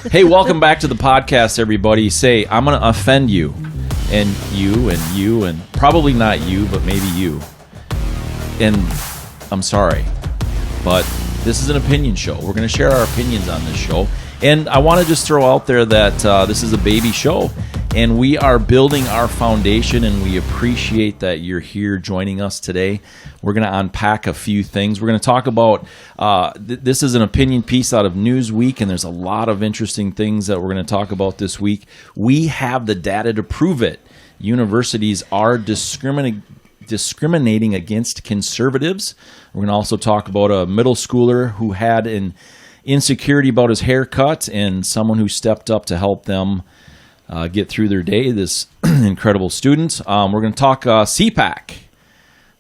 Hey, welcome back to the podcast, everybody. Say, I'm going to offend you, and you, and probably not you, but maybe you. And I'm sorry, but this is an opinion show. We're going to share our opinions on this show. And I want to just throw out there that this is a baby show, and we are building our foundation, and we appreciate that you're here joining us today. We're going to unpack a few things. We're going to talk about, this is an opinion piece out of Newsweek, and there's a lot of interesting things that we're going to talk about this week. We have the data to prove it. Universities are discriminating against conservatives. We're going to also talk about a middle schooler who had an insecurity about his haircut and someone who stepped up to help them get through their day, this incredible student. We're going to talk Cpac.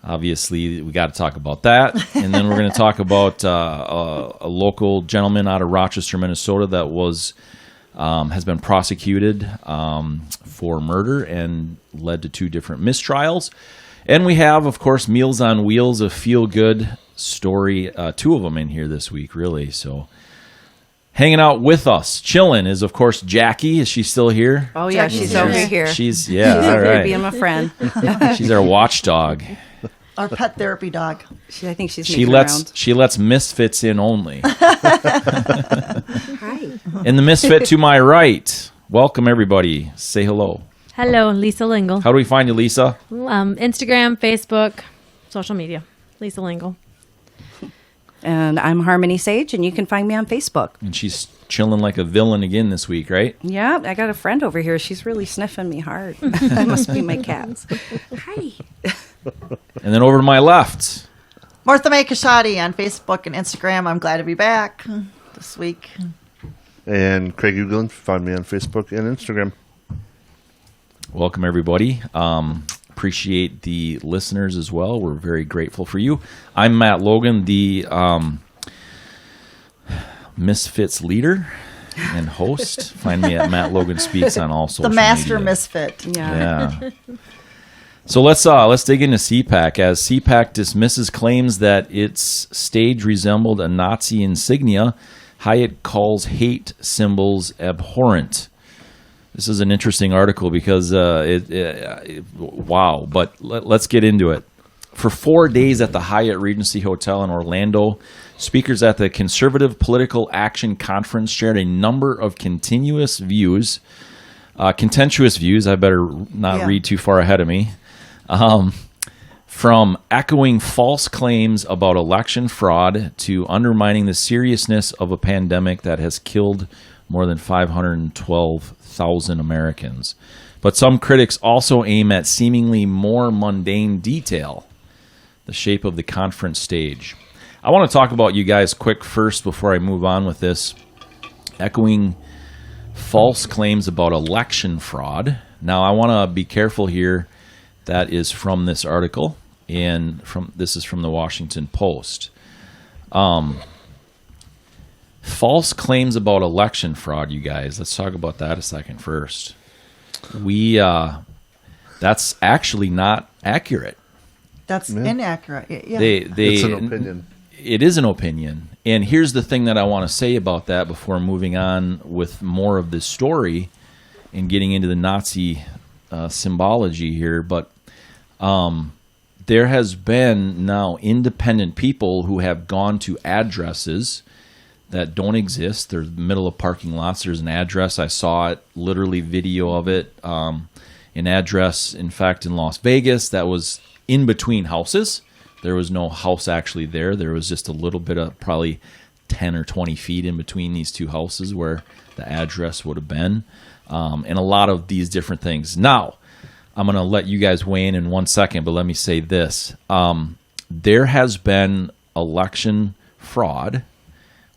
Obviously, we got to talk about that. And then we're going to talk about a local gentleman out of Rochester, Minnesota that has been prosecuted for murder and led to 2 different mistrials. And we have, of course, Meals on Wheels, a feel-good story, 2 of them in here this week, really. So hanging out with us, chilling, is, of course, Jackie. Is she still here? Oh, yeah, she's over here. She's all right. Here being my friend. She's our watchdog. Our pet therapy dog. I think she lets misfits in only. Hi. And the misfit to my right. Welcome, everybody. Say hello. Hello, Lisa Lingle. How do we find you, Lisa? Instagram, Facebook, social media. Lisa Lingle. And I'm Harmony Sage, and you can find me on Facebook. And she's chilling like a villain again this week, right? Yeah, I got a friend over here. She's really sniffing me hard. That must be my cats. Hi. And then over to my left. Martha May Kashadi on Facebook and Instagram. I'm glad to be back this week. And Craig Uglin, find me on Facebook and Instagram. Welcome, everybody. Appreciate the listeners as well. We're very grateful for you. I'm Matt Logan, the Misfits leader and host. Find me at Matt Logan Speaks on all social media. The master misfit. Yeah. So let's dig into Cpac. As Cpac dismisses claims that its stage resembled a Nazi insignia, Hyatt calls hate symbols abhorrent. This is an interesting article because wow, but let's get into it. For 4 days at the Hyatt Regency Hotel in Orlando, speakers at the Conservative Political Action Conference shared a number of contentious views. I better not read too far ahead of me. From echoing false claims about election fraud to undermining the seriousness of a pandemic that has killed more than 512,000 Americans. But some critics also aim at seemingly more mundane detail, the shape of the conference stage. I want to talk about you guys quick first before I move on with this. Echoing false claims about election fraud. Now, I want to be careful here. That is from this article, and this is from the Washington Post. False claims about election fraud, you guys. Let's talk about that a second first. That's actually not accurate. That's inaccurate. Yeah. It's an opinion. It is an opinion. And here's the thing that I want to say about that before moving on with more of this story and getting into the Nazi symbology here. But there has been now independent people who have gone to addresses that don't exist. They're in the middle of parking lots. There's an address. I saw it, literally video of it. An address, in fact, in Las Vegas that was in between houses. There was no house actually there. There was just a little bit of probably 10 or 20 feet in between these 2 houses where the address would have been. And a lot of these different things. Now, I'm going to let you guys weigh in 1 second, but let me say this. There has been election fraud.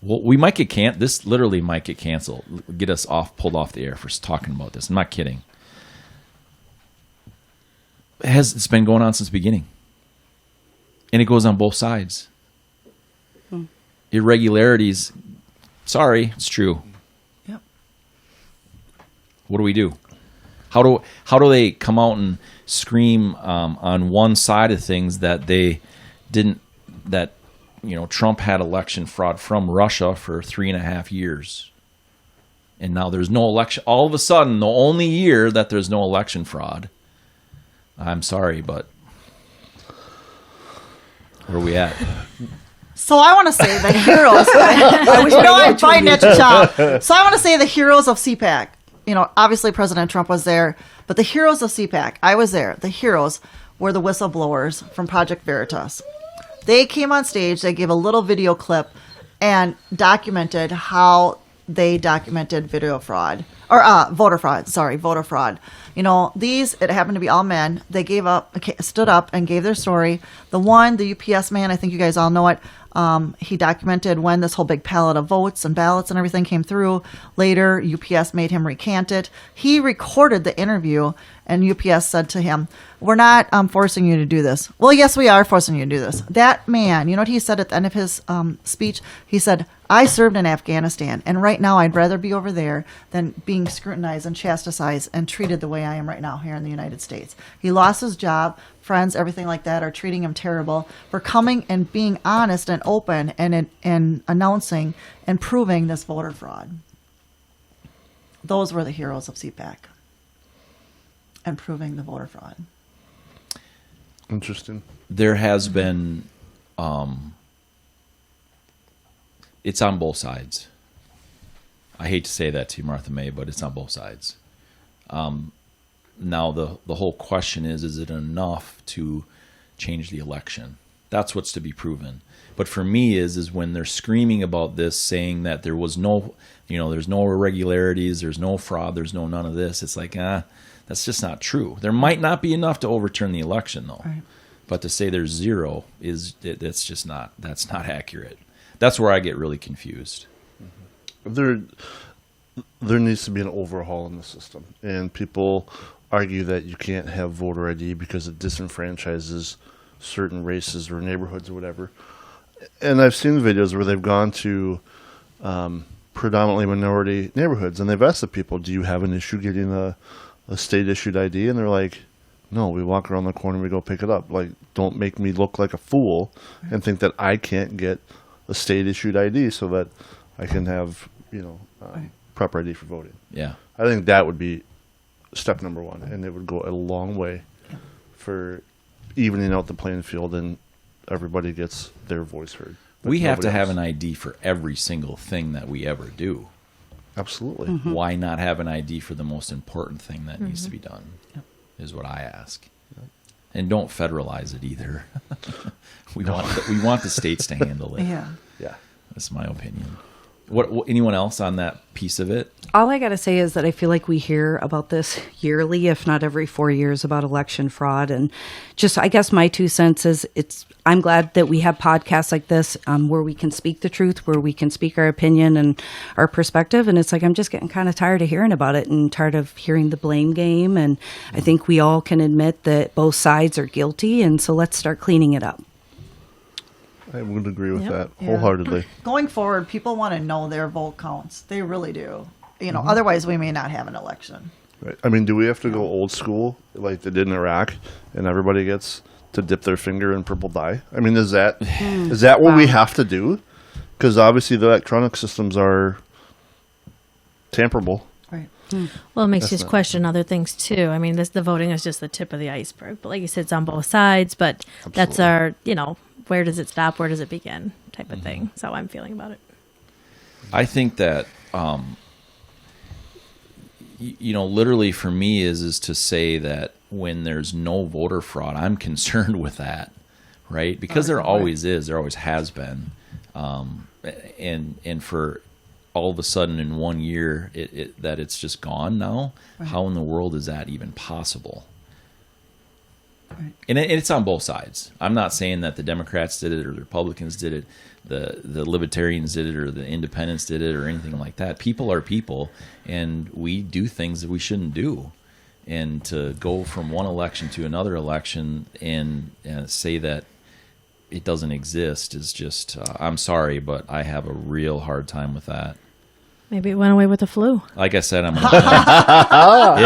Well, we might get this literally might get canceled. Get us pulled off the air for talking about this. I'm not kidding. It's been going on since the beginning. And it goes on both sides. Irregularities. Sorry, it's true. Yep. What do we do? How do they come out and scream on one side of things that they didn't, that Trump had election fraud from Russia for 3.5 years? And now there's no election. All of a sudden, the only year that there's no election fraud. I'm sorry, but where are we at? So I want to say the heroes. I'm fighting at your job. So I want to say the heroes of Cpac. Obviously President Trump was there, but the heroes of Cpac, I was there. The heroes were the whistleblowers from Project Veritas. They came on stage. They gave a little video clip and documented how they documented video fraud or voter fraud. Sorry, voter fraud. It happened to be all men. They stood up and gave their story. The UPS man, I think you guys all know it. He documented when this whole big pallet of votes and ballots and everything came through. Later, UPS made him recant it. He recorded the interview, and UPS said to him, "We're not forcing you to do this." "Well, yes, we are forcing you to do this." That man, you know what he said at the end of his speech? He said, "I served in Afghanistan, and right now I'd rather be over there than being scrutinized and chastised and treated the way I am right now here in the United States." He lost his job. Friends, everything like that are treating him terrible for coming and being honest and open and announcing and proving this voter fraud. Those were the heroes of Cpac and proving the voter fraud. Interesting. There has been, it's on both sides. I hate to say that to you, Martha May, but it's on both sides. Now, the whole question is it enough to change the election? That's what's to be proven. But for me is when they're screaming about this, saying that there was no, there's no irregularities, there's no fraud, there's no none of this. It's like, that's just not true. There might not be enough to overturn the election, though. Right. But to say there's zero that's not accurate. That's where I get really confused. There needs to be an overhaul in the system, and people argue that you can't have voter ID because it disenfranchises certain races or neighborhoods or whatever. And I've seen videos where they've gone to predominantly minority neighborhoods, and they've asked the people, "Do you have an issue getting a state-issued ID?" And they're like, "No, we walk around the corner and we go pick it up. Like, don't make me look like a fool and think that I can't get a state-issued ID so that I can have, proper ID for voting." Yeah. I think that would be step number one, and it would go a long way for evening out the playing field and everybody gets their voice heard. We have to have an ID for every single thing that we ever do. Absolutely. Mm-hmm. Why not have an ID for the most important thing that needs to be done, is what I ask. Yep. And don't federalize it either. We want the states to handle it. Yeah. That's my opinion. What anyone else on that piece of it? All I got to say is that I feel like we hear about this yearly, if not every 4 years, about election fraud. And just, I guess my 2 cents is I'm glad that we have podcasts like this where we can speak the truth, where we can speak our opinion and our perspective. And it's like, I'm just getting kind of tired of hearing about it and tired of hearing the blame game. And I think we all can admit that both sides are guilty. And so let's start cleaning it up. I would agree with that wholeheartedly. Going forward, people want to know their vote counts. They really do. Otherwise we may not have an election. Right. I mean, do we have to go old school like they did in Iraq and everybody gets to dip their finger in purple dye? I mean, is that what we have to do? Because obviously the electronic systems are tamperable. Right. Well, it makes you question other things too. I mean, the voting is just the tip of the iceberg. But like you said, it's on both sides. But that's our, where does it stop? Where does it begin? Type of thing. That's how I'm feeling about it. I think that, literally for me is to say that when there's no voter fraud, I'm concerned with that, right? Because there always is, there always has been, and for all of a sudden in 1 year that it's just gone now. Right. How in the world is that even possible? Right. And it's on both sides. I'm not saying that the Democrats did it or the Republicans did it, the Libertarians did it or the Independents did it or anything like that. People are people, and we do things that we shouldn't do. And to go from one election to another election and say that it doesn't exist is just, I'm sorry, but I have a real hard time with that. Maybe it went away with the flu. Like I said, it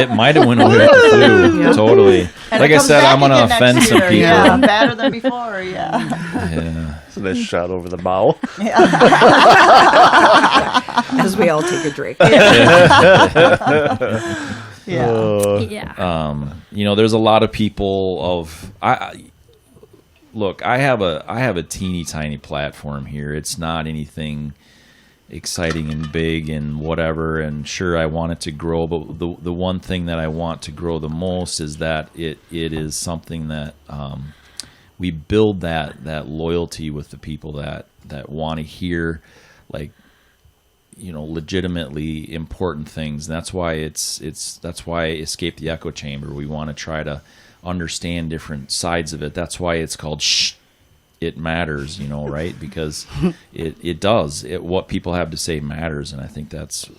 might have went away with the flu. Yeah. Totally. And like I said, I'm going to offend some people. Yeah, better than before. Yeah. So they shot over the bow. as we all take a drink. Yeah. You know, there's a lot of people of look, I have a teeny tiny platform here. It's not anything exciting and big and whatever, and sure, I want it to grow, but the one thing that I want to grow the most is that it is something that we build that loyalty with the people that want to hear, like, you know, legitimately important things. And that's why that's why Escape the Echo Chamber. We want to try to understand different sides of it. That's why it's called Shh, It Matters, you know, right? Because it does. What people have to say matters, and I think that's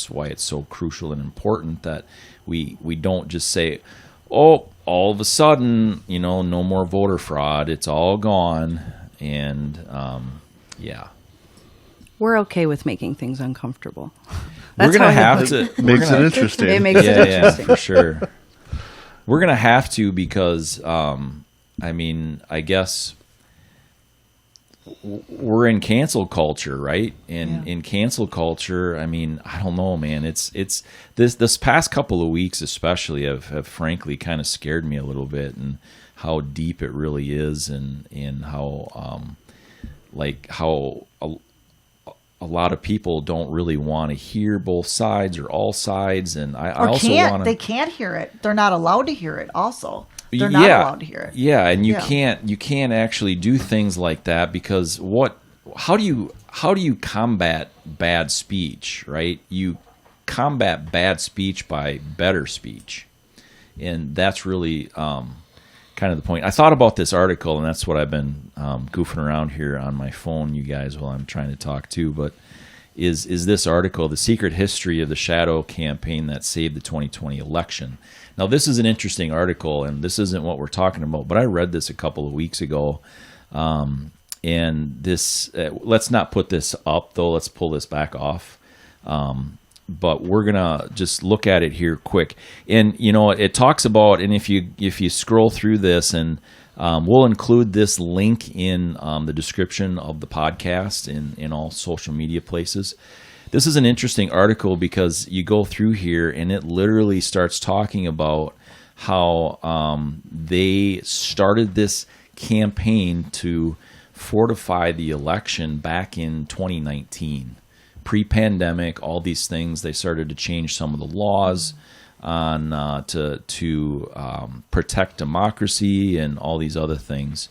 why it's so crucial and important that we don't just say, oh, all of a sudden, you know, no more voter fraud. It's all gone, and yeah. We're okay with making things uncomfortable. We're going to have to. Makes it interesting. It makes it interesting. Yeah, for sure. We're going to have to because, I mean, I guess we're in cancel culture, right? And in cancel culture, I mean, I don't know, man. It's this past couple of weeks especially have frankly kind of scared me a little bit, and how deep it really is, and how how a lot of people don't really want to hear both sides or all sides, and I also want to. They can't hear it. They're not allowed to hear it. Also, they're not allowed to hear it. Yeah, and you can't actually do things like that because how do you combat bad speech, right? You combat bad speech by better speech, and that's really kind of the point. I thought about this article, and that's what I've been goofing around here on my phone, you guys, while I'm trying to talk too. But is this article, The Secret History of the Shadow Campaign That Saved the 2020 Election? Now, this is an interesting article, and this isn't what we're talking about, but I read this a couple of weeks ago. And this, let's not put this up, though. Let's pull this back off. But we're gonna just look at it here quick, and you know it talks about, and if you scroll through this, and we'll include this link in the description of the podcast in all social media places. This is an interesting article because you go through here and it literally starts talking about how they started this campaign to fortify the election back in 2019. Pre-pandemic, all these things, they started to change some of the laws on to protect democracy and all these other things.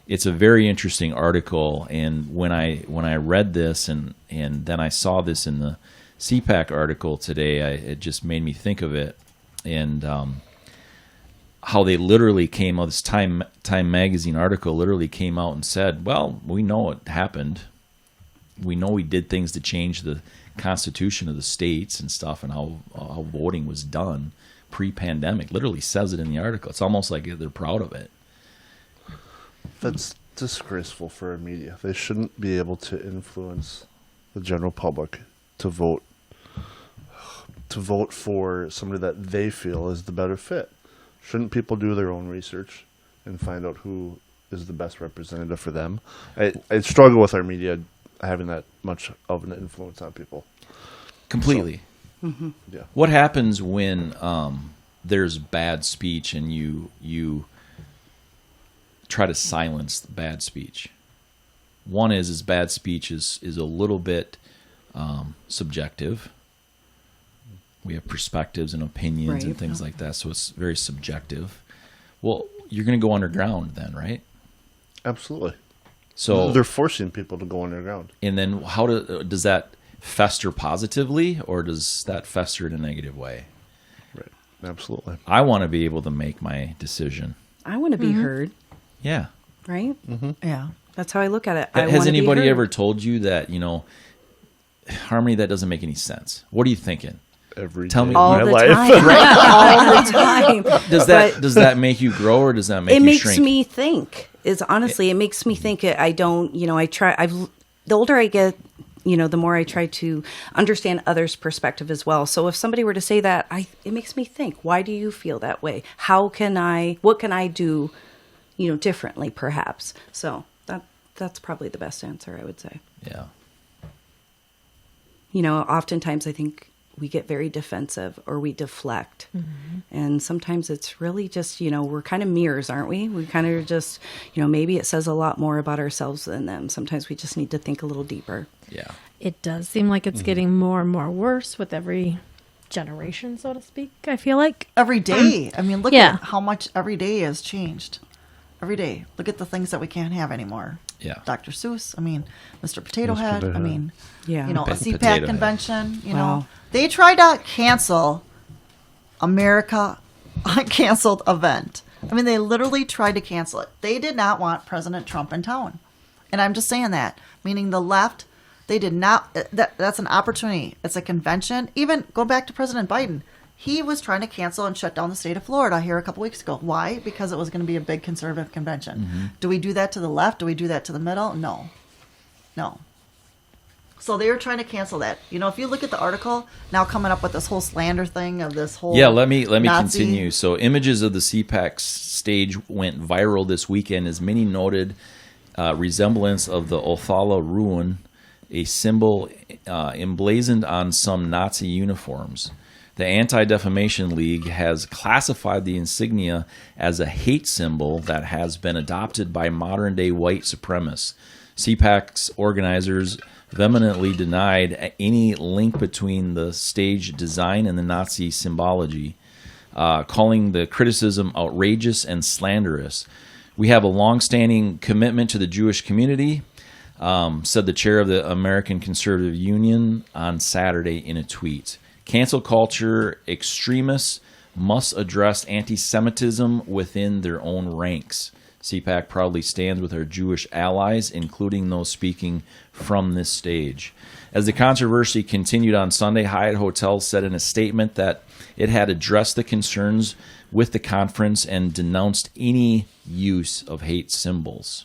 It's a very interesting article, and when I read this and then I saw this in the Cpac article today, it just made me think of it, and how they literally came out. This Time magazine article literally came out and said, "Well, we know it happened. We know we did things to change the constitution of the states and stuff, and how voting was done pre-pandemic." Literally says it in the article. It's almost like they're proud of it. That's disgraceful for our media. They shouldn't be able to influence the general public to vote for somebody that they feel is the better fit. Shouldn't people do their own research and find out who is the best representative for them? I struggle with our media having that much of an influence on people. Completely. So, yeah. What happens when there's bad speech and you try to silence bad speech? One is bad speech is a little bit subjective. We have perspectives and opinions and things like that, so it's very subjective. Well, you're going to go underground then, right? Absolutely. So they're forcing people to go underground. And then does that fester positively, or does that fester in a negative way? Right. Absolutely. I want to be able to make my decision. I want to be heard. Yeah. Right? Mm-hmm. Yeah. That's how I look at it. Has anybody ever told you that, Harmony, that doesn't make any sense? What are you thinking? Tell me all my the life. time. All the time. Does that make you grow, or does that make you shrink? It makes me think. It makes me think. I don't, the older I get, the more I try to understand others' perspective as well. So if somebody were to say that, it makes me think, why do you feel that way? What can I do, differently perhaps? So that's probably the best answer, I would say. Yeah. oftentimes I think we get very defensive or we deflect. And sometimes it's really just, we're kind of mirrors, aren't we? We kind of just, maybe it says a lot more about ourselves than them. Sometimes we just need to think a little deeper. Yeah. It does seem like it's getting more and more worse with every generation, so to speak, I feel like. Every day. I mean, look Yeah. at how much every day has changed. Every day. Look at the things that we can't have anymore. Yeah. Dr. Seuss. I mean, Mr. Potato Mr. Head. Potato I Head. mean, Yeah. a Potato CPAC Head. convention. Wow. They tried to cancel America Uncanceled event. I mean, they literally tried to cancel it. They did not want President Trump in town. And I'm just saying that, meaning the left, they did not. That's an opportunity. It's a convention. Even go back to President Biden. He was trying to cancel and shut down the state of Florida here a couple weeks ago. Why? Because it was going to be a big conservative convention. Do we do that to the left? Do we do that to the middle? No. So they were trying to cancel that. If you look at the article, now coming up with this whole slander thing of this whole Yeah, let me Nazi- continue. So images of the Cpac stage went viral this weekend as many noted resemblance of the Othala ruin, a symbol emblazoned on some Nazi uniforms. The Anti-Defamation League has classified the insignia as a hate symbol that has been adopted by modern-day white supremacists. Cpac's organizers vehemently denied any link between the stage design and the Nazi symbology, calling the criticism outrageous and slanderous. We have a long-standing commitment to the Jewish community, said the chair of the American Conservative Union on Saturday in a tweet. Cancel culture extremists must address anti-Semitism within their own ranks. Cpac proudly stands with our Jewish allies, including those speaking from this stage. As the controversy continued on Sunday, Hyatt Hotels said in a statement that it had addressed the concerns with the conference and denounced any use of hate symbols.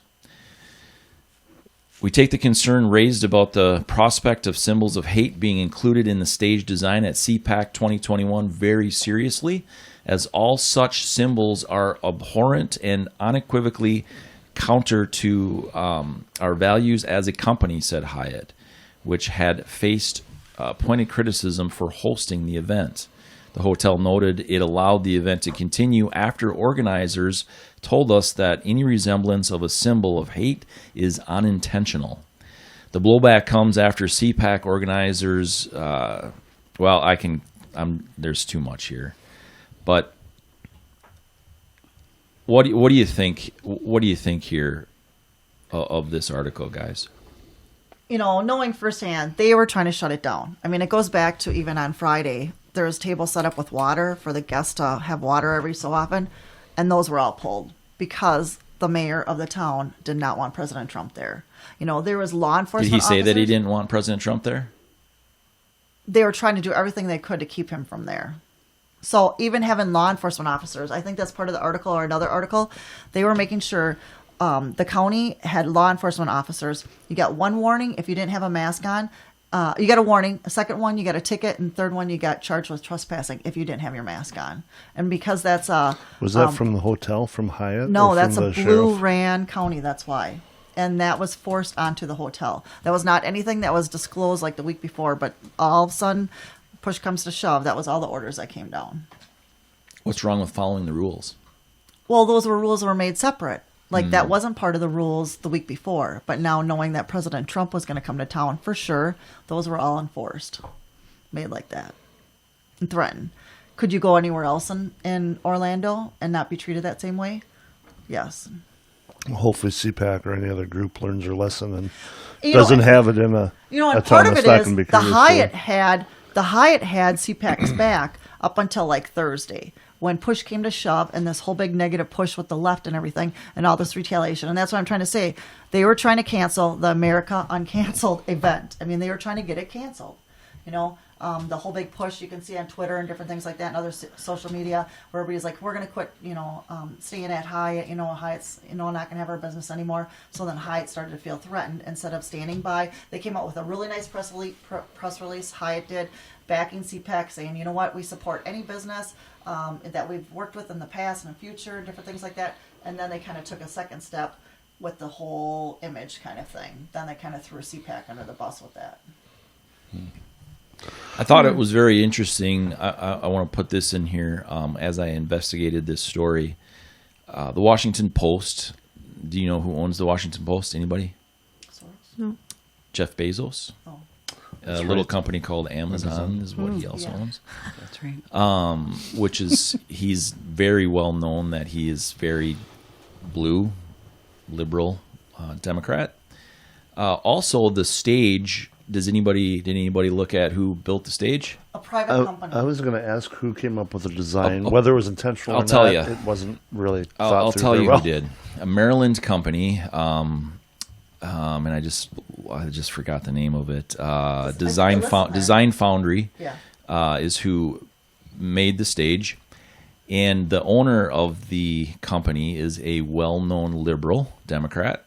We take the concern raised about the prospect of symbols of hate being included in the stage design at Cpac 2021 very seriously, as all such symbols are abhorrent and unequivocally counter to our values as a company, said Hyatt, which had faced pointed criticism for hosting the event. The hotel noted it allowed the event to continue after organizers told us that any resemblance of a symbol of hate is unintentional. The blowback comes after Cpac organizers, there's too much here. But what do you think? What do you think here of this article, guys? Knowing firsthand, they were trying to shut it down. I mean, it goes back to even on Friday. There was tables set up with water for the guests to have water every so often, and those were all pulled because the mayor of the town did not want President Trump there. There was law enforcement. Did he say that he officers. didn't want President Trump there? They were trying to do everything they could to keep him from there. So even having law enforcement officers, I think that's part of the article or another article, they were making sure the county had law enforcement officers. You got one warning if you didn't have a mask on. You got a warning. A second one, you got a ticket. And third one, you got charged with trespassing if you didn't have your mask on. And because that's Was that from the hotel, from Hyatt? No, or that's from a the blue sheriff? ran county. That's why. And that was forced onto the hotel. That was not anything that was disclosed like the week before. But all of a sudden, push comes to shove. That was all the orders that came down. What's wrong with following the rules? Well, those were rules that were made separate. Like that wasn't part of the rules the week before. But now knowing that President Trump was going to come to town, for sure, those were all enforced. Made like that. And threatened. Could you go anywhere else in Orlando and not be treated that same way? Yes. Hopefully Cpac or any other group learns their lesson and You know, doesn't have it in a and a part town of that's it not is gonna be the courteous Hyatt had Cpac's back up until like Thursday when push came to shove and this whole big negative push with the left and everything and all this retaliation. And that's what I'm trying to say. They were trying to cancel the America Uncanceled event. I mean, they were trying to get it canceled. The whole big push you can see on Twitter and different things like that and other social media where everybody's like, we're going to quit, staying at Hyatt, Hyatt's, not going to have our business anymore. So then Hyatt started to feel threatened instead of standing by. They came out with a really nice press release, Hyatt did, backing Cpac, saying, you know what, we support any business that we've worked with in the past and the future, different things like that. And then they kind of took a second step with the whole image kind of thing. Then they kind of threw Cpac under the bus with that. I thought it was very interesting. I want to put this in here as I investigated this story. The Washington Post. Do you know who owns the Washington Post? Anybody? No. Jeff Bezos. Oh. A little company called Amazon is what he also owns. That's right. Which is, he's very well known that he is very blue, liberal, Democrat. Also, the stage. Did anybody look at who built the stage? A private company. I was going to ask who came up with the design, whether it was intentional. I'll tell you. It wasn't really. I'll tell you well. who did. A Maryland company, and I just forgot the name of it. Design Foundry is who made the stage, and the owner of the company is a well-known liberal Democrat.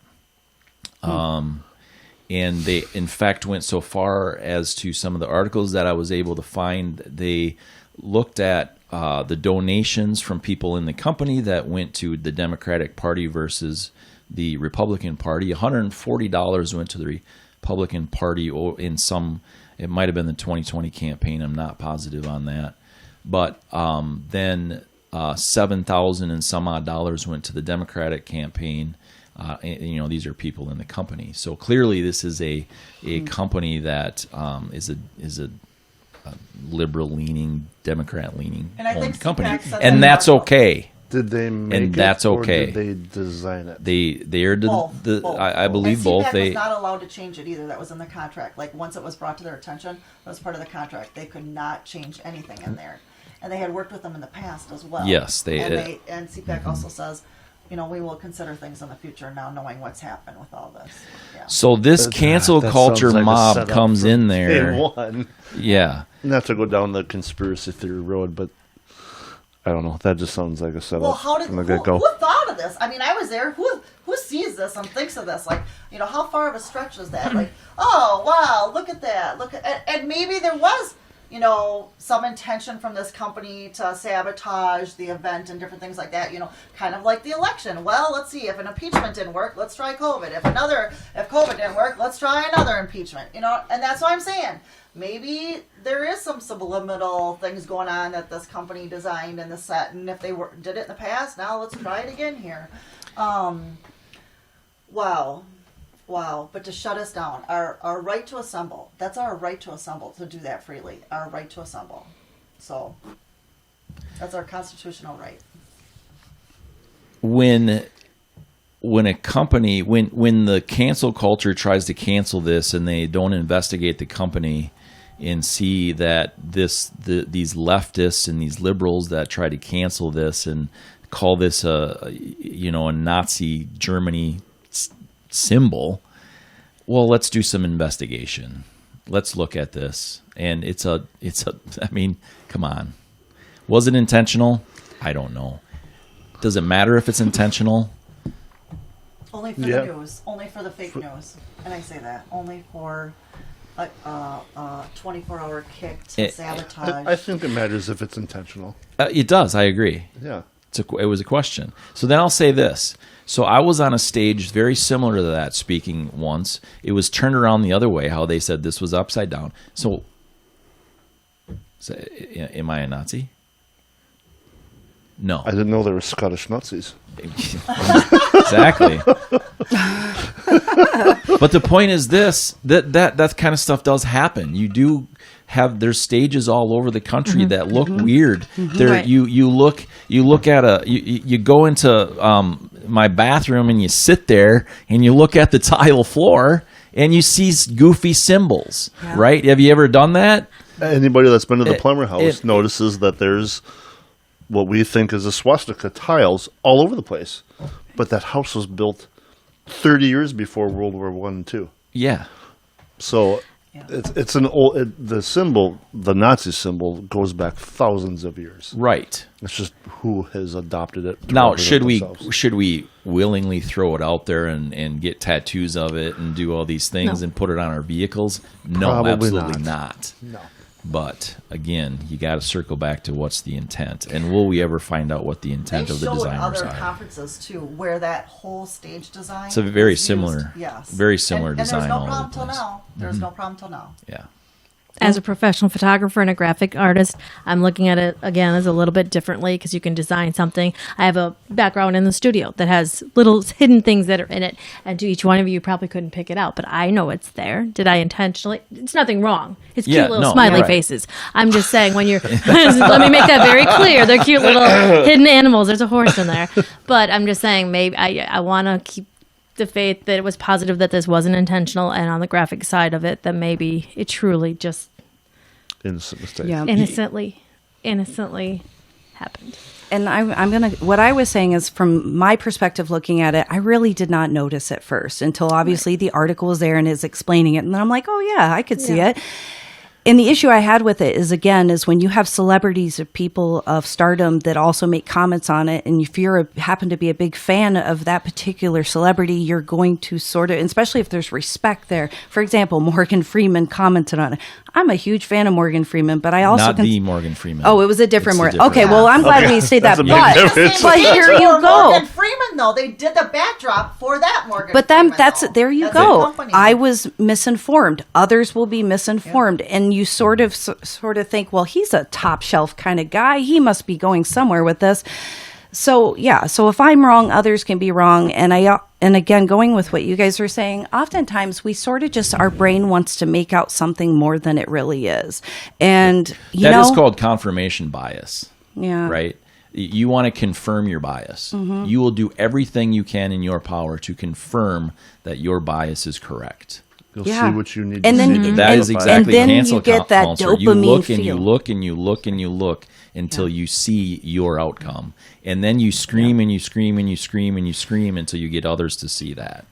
And they, in fact, went so far as to some of the articles that I was able to find. They looked at the donations from people in the company that went to the Democratic Party versus the Republican Party. $140 went to the Republican Party in some. It might have been the 2020 campaign. I'm not positive on that. But then $7,000 and some odd dollars went to the Democratic campaign. These are people in the company. So clearly, this is a company that is a liberal-leaning, Democrat-leaning owned company, and that's okay. Did they make and that's it, okay. Or did they design it? They are both. I believe and both. Cpac They was not allowed to change it either. That was in the contract. Like once it was brought to their attention, that was part of the contract. They could not change anything in there, and they had worked with them in the past as well. Yes, and Cpac also says, we will consider things in the future now, knowing what's happened with all this. Yeah. So this cancel culture like mob comes in there. Yeah. Not to go down the conspiracy theory road, but I don't know. That just sounds like a setup. Well, who thought of this? I mean, I was there. Who sees this and thinks of this? Like, how far of a stretch is that? Like, oh wow, look at that. And maybe there was, some intention from this company to sabotage the event and different things like that, kind of like the election. Well, let's see, if an impeachment didn't work, let's try COVID. If COVID didn't work, let's try another impeachment, and that's what I'm saying. Maybe there is some subliminal things going on that this company designed in the set, and if they did it in the past, now let's try it again here. Wow, but to shut us down, our right to assemble, that's our right to assemble, to do that freely, our right to assemble. So, that's our constitutional right. When a company, when the cancel culture tries to cancel this and they don't investigate the company and see that these leftists and these liberals that try to cancel this and call this a Nazi Germany symbol, well, let's do some investigation. Let's look at this. And I mean, come on. Was it intentional? I don't know. Does it matter if it's intentional? Only for the news. Only for the fake news. And I say that. Only for a 24-hour kick to sabotage. I think it matters if it's intentional. It does. I agree. Yeah. It was a question. So then I'll say this. So I was on a stage very similar to that speaking once. It was turned around the other way, how they said this was upside down. So am I a Nazi? No. I didn't know there were Scottish Nazis. Exactly. But the point is this, that kind of stuff does happen. You do there's stages all over the country that look weird. There, right. You look at you go into my bathroom and you sit there and you look at the tile floor and you see goofy symbols, right? Have you ever done that? Anybody that's been to the plumber house notices that there's what we think is a swastika tiles all over the place. But that house was built 30 years before World War I and II. Yeah. So it's an old the symbol, the Nazi symbol, goes back thousands of years. Right. It's just who has adopted it. Now, should we willingly throw it out there and get tattoos of it and do all these things and put it on our vehicles? No, probably absolutely not. No. But again, you got to circle back to what's the intent, and will we ever find out what the intent of the designers are? They are? showed other conferences too, where that whole stage design. It's a very similar, yes, very similar and design. there's no problem till now. There's no problem till now. Yeah. As a professional photographer and a graphic artist, I'm looking at it again as a little bit differently because you can design something. I have a background in the studio that has little hidden things that are in it, and to each one of you probably couldn't pick it out, but I know it's there. Did I intentionally? It's nothing wrong. It's cute little smiley faces. I'm just saying when you're, let me make that very clear. They're cute little hidden animals. There's a horse in there, but I'm just saying maybe I want to keep the faith that it was positive, that this wasn't intentional, and on the graphic side of it, that maybe it truly just innocent mistake. Yeah. innocently happened. And what I was saying is, from my perspective looking at it, I really did not notice it first until obviously the article was there and is explaining it. And then I'm like, oh yeah, I could see it. And the issue I had with it is when you have celebrities or people of stardom that also make comments on it, and if you happen to be a big fan of that particular celebrity, you're going to sort of, especially if there's respect there. For example, Morgan Freeman commented on it. I'm a huge fan of Morgan Freeman, but I also not the Morgan Freeman. Oh, it was a different Morgan. Okay, one. well, I'm glad we say that. But here you go. Morgan Freeman, though, they did the backdrop for that Morgan. But Freeman, there you go. I was misinformed. Others will be misinformed, and you sort of think, well, he's a top shelf kind of guy. He must be going somewhere with this. So yeah. So if I'm wrong, others can be wrong. And again, going with what you guys are saying, oftentimes we sort of just, our brain wants to make out something more than it really is. And that is called confirmation bias. Yeah. Right? You want to confirm your bias. Mm-hmm. You will do everything you can in your power to confirm that your bias is correct. You'll see what you need and to then, see. That is exactly and then cancel you get that culture. dopamine You look feel. and you look and you look and you look until you see your outcome. And then you scream and you scream and you scream and you scream until you get others to see that.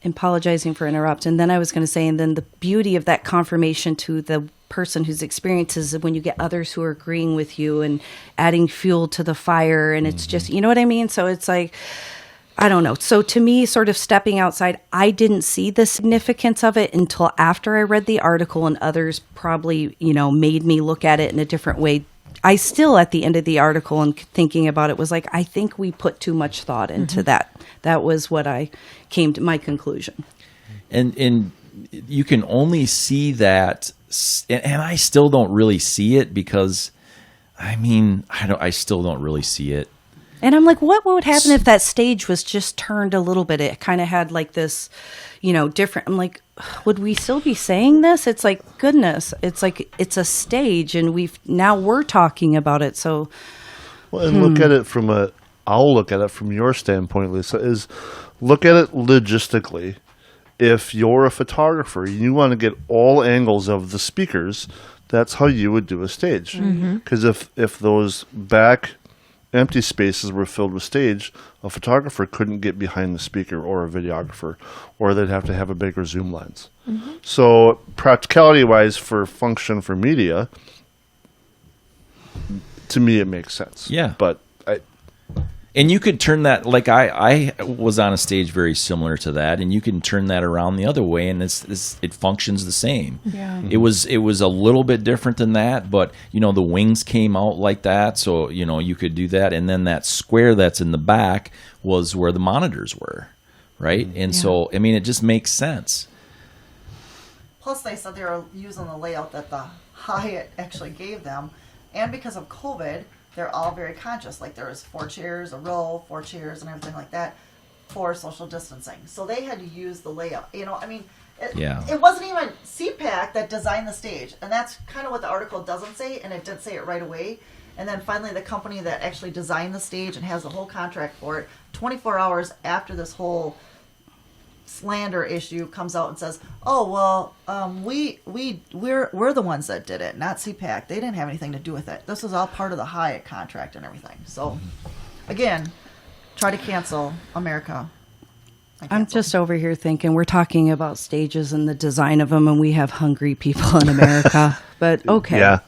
Apologizing for interrupting. And then I was going to say, and then the beauty of that confirmation to the person whose experiences is when you get others who are agreeing with you and adding fuel to the fire. And it's just, you know what I mean? So it's like, I don't know. So to me, sort of stepping outside, I didn't see the significance of it until after I read the article, and others probably, made me look at it in a different way. I still, at the end of the article and thinking about it, was like, I think we put too much thought into that. That was what I came to my conclusion. And you can only see that, and I still don't really see it because, I still don't really see it. And I'm like, what would happen if that stage was just turned a little bit? It kind of had like this, different. I'm like, would we still be saying this? It's like, goodness, it's like it's a stage, and we're talking about it. So, well, and I'll look at it from your standpoint, Lisa. Is look at it logistically. If you're a photographer, and you want to get all angles of the speakers. That's how you would do a stage. Because if those back empty spaces were filled with stage, a photographer couldn't get behind the speaker, or a videographer, or they'd have to have a bigger zoom lens. So practicality-wise, for function for media, to me it makes sense. Yeah. But and you could turn that, like I was on a stage very similar to that, and you can turn that around the other way, and it functions the same. Yeah. It was a little bit different than that, but the wings came out like that, so you could do that, and then that square that's in the back was where the monitors were, right? And so it just makes sense. Plus, they said they were using the layout that the Hyatt actually gave them, and because of COVID, they're all very conscious. Like there was 4 chairs, a row, 4 chairs, and everything like that for social distancing. So they had to use the layout. It wasn't even Cpac that designed the stage. And that's kind of what the article doesn't say, and it didn't say it right away. And then finally the company that actually designed the stage and has the whole contract for it, 24 hours after this whole slander issue comes out and says, "Oh well, we're the ones that did it, not Cpac. They didn't have anything to do with it. This was all part of the Hyatt contract and everything." So, again, try to cancel America. I'm just over here thinking we're talking about stages and the design of them, and we have hungry people in America. But okay, yeah,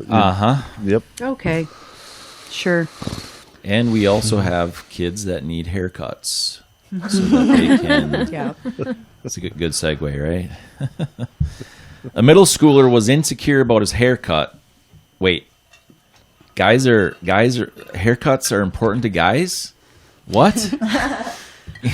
yep, okay, sure. And we also have kids that need haircuts. So that they can. Yeah. That's a good segue, right? A middle schooler was insecure about his haircut. Wait, haircuts are important to guys? What?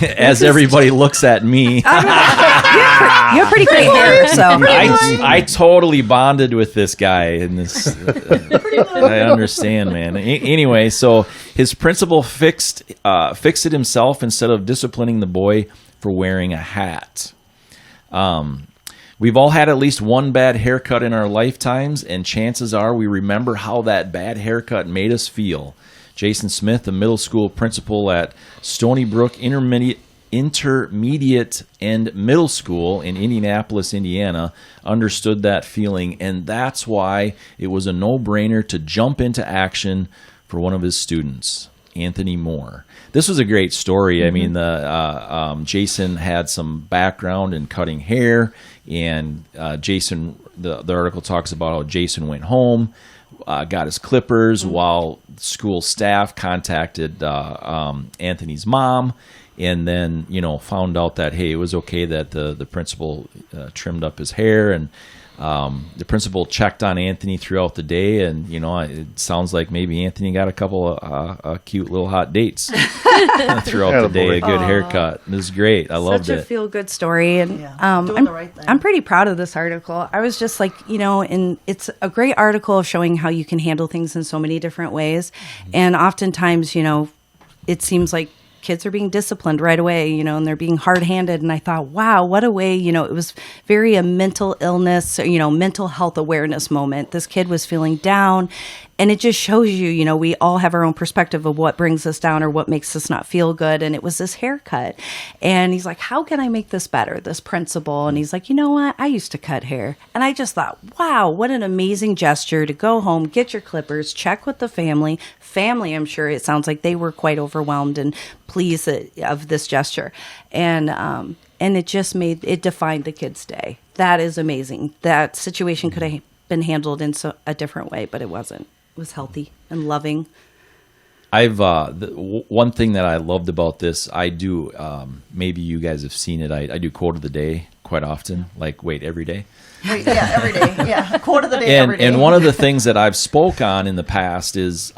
as everybody looks at me. You have pretty great hair, so I totally bonded with this guy in this. I understand, man. Anyway, so his principal fixed it himself instead of disciplining the boy for wearing a hat. We've all had at least one bad haircut in our lifetimes, and chances are we remember how that bad haircut made us feel. Jason Smith, the middle school principal at Stony Brook Intermediate and Middle School in Indianapolis, Indiana, understood that feeling, and that's why it was a no-brainer to jump into action for one of his students, Anthony Moore. This was a great story. I mean, Jason had some background in cutting hair, and Jason, the article talks about how Jason went home, got his clippers while school staff contacted Anthony's mom, and then found out that, hey, it was okay that the principal trimmed up his hair, and the principal checked on Anthony throughout the day, and it sounds like maybe Anthony got a couple of cute little hot dates throughout the day. A good haircut. It was great. I loved it. Such a feel good story, and doing the right thing. I'm pretty proud of this article. I was just like, and it's a great article showing how you can handle things in so many different ways, and oftentimes, it seems like kids are being disciplined right away, and they're being hard-handed. And I thought, wow, what a way, it was very a mental illness, mental health awareness moment. This kid was feeling down, and it just shows you, we all have our own perspective of what brings us down or what makes us not feel good. And it was this haircut. And he's like, how can I make this better, this principal? And he's like, you know what? I used to cut hair. And I just thought, wow, what an amazing gesture to go home, get your clippers, check with the family. I'm sure it sounds like they were quite overwhelmed and pleased of this gesture. And it just it defined the kid's day. That is amazing. That situation could have been handled in a different way, but it wasn't. It was healthy and loving. One thing that I loved about this, I do, maybe you guys have seen it, I do quote of the day quite often, every day. Yeah, every day. Yeah, quote of the day every day. And one of the things that I've spoke on in the past is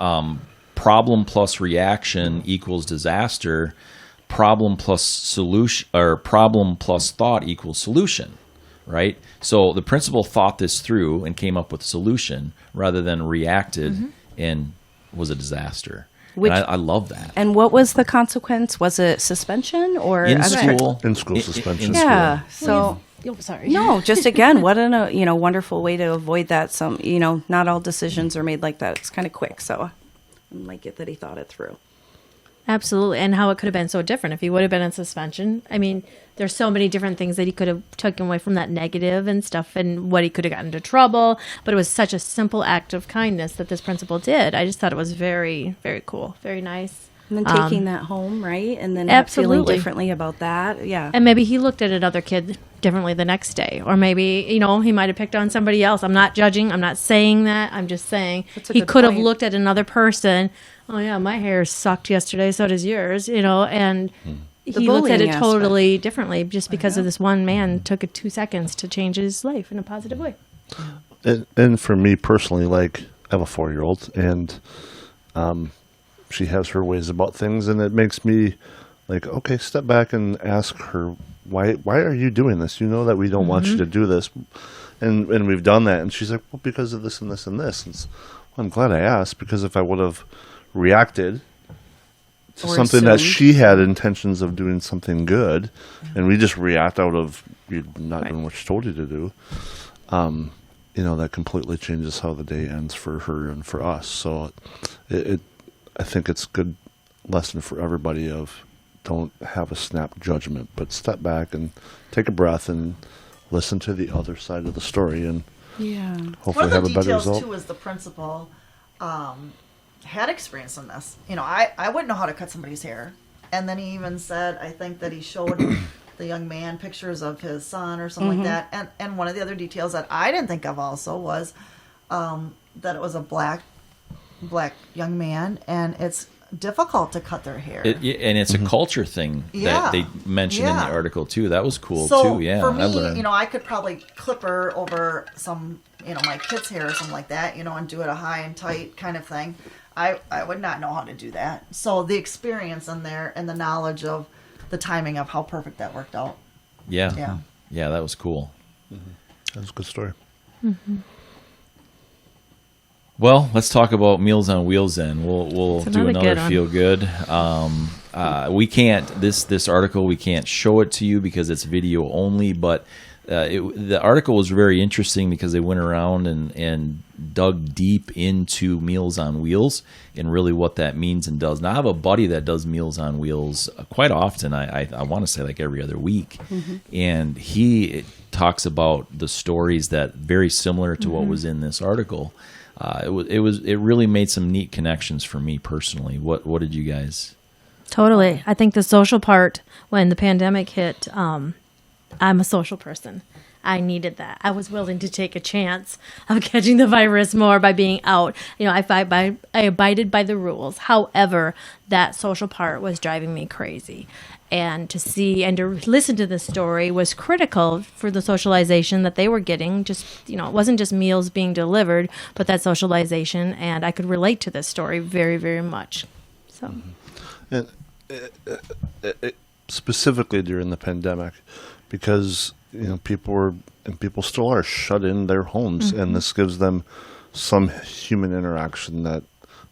problem plus reaction equals disaster. Problem plus solution, or problem plus thought equals solution, right? So the principal thought this through and came up with a solution rather than reacted and was a disaster. I love that. And what was the consequence? Was it suspension or in school? In school suspension. Yeah. So. Oh, sorry. No, just again, what a wonderful way to avoid that. Some not all decisions are made like that. It's kind of quick, so I like it that he thought it through. Absolutely, and how it could have been so different if he would have been in suspension. I mean, there's so many different things that he could have taken away from that negative and stuff, and what he could have gotten into trouble. But it was such a simple act of kindness that this principal did. I just thought it was very, very cool, very nice. And then taking that home, right? And then absolutely feeling differently about that. Yeah. And maybe he looked at another kid differently the next day. Or maybe, he might have picked on somebody else. I'm not judging. I'm not saying that. I'm just saying he could have looked at another person. Oh, yeah, my hair sucked yesterday. So does yours, and he looked at it totally differently just because of this one man took it 2 seconds to change his life in a positive way. And for me personally, I have a 4-year-old, and she has her ways about things, and it makes me okay, step back and ask her, why are you doing this? You know that we don't want you to do this. And we've done that. And she's like, well, because of this and this and this. And I'm glad I asked, because if I would have reacted to something that she had intentions of doing something good, and we just react out of you not doing what she told you to do, that completely changes how the day ends for her and for us. So I think it's a good lesson for everybody of don't have a snap judgment, but step back and take a breath and listen to the other side of the story, and hopefully have a better result. One of the details, too, is the principal had experience in this. I wouldn't know how to cut somebody's hair. And then he even said, I think that he showed the young man pictures of his son or something like that. And one of the other details that I didn't think of also was that it was a black young man, and it's difficult to cut their hair. And it's a culture thing that they mentioned in the article, too. That was cool, too. Yeah, for me, I could probably clipper over some, my kid's hair or something like that, and do it a high and tight kind of thing. I would not know how to do that. So the experience in there and the knowledge of the timing of how perfect that worked out. Yeah, that was cool. That was a good story. Well, let's talk about Meals on Wheels then. We'll do another feel good. We can't this article, we can't show it to you because it's video only, but the article was very interesting because they went around and dug deep into Meals on Wheels and really what that means and does. Now, I have a buddy that does Meals on Wheels quite often. I want to say like every other week. And he talks about the stories that very similar to what was in this article. It really made some neat connections for me personally. What did you guys? Totally. I think the social part, when the pandemic hit, I'm a social person. I needed that. I was willing to take a chance of catching the virus more by being out. I abided by the rules. However, that social part was driving me crazy. And to see and to listen to the story was critical for the socialization that they were getting. Just, it wasn't just meals being delivered, but that socialization. And I could relate to this story very, very much. So, and specifically during the pandemic, because people still are shut in their homes, and this gives them some human interaction that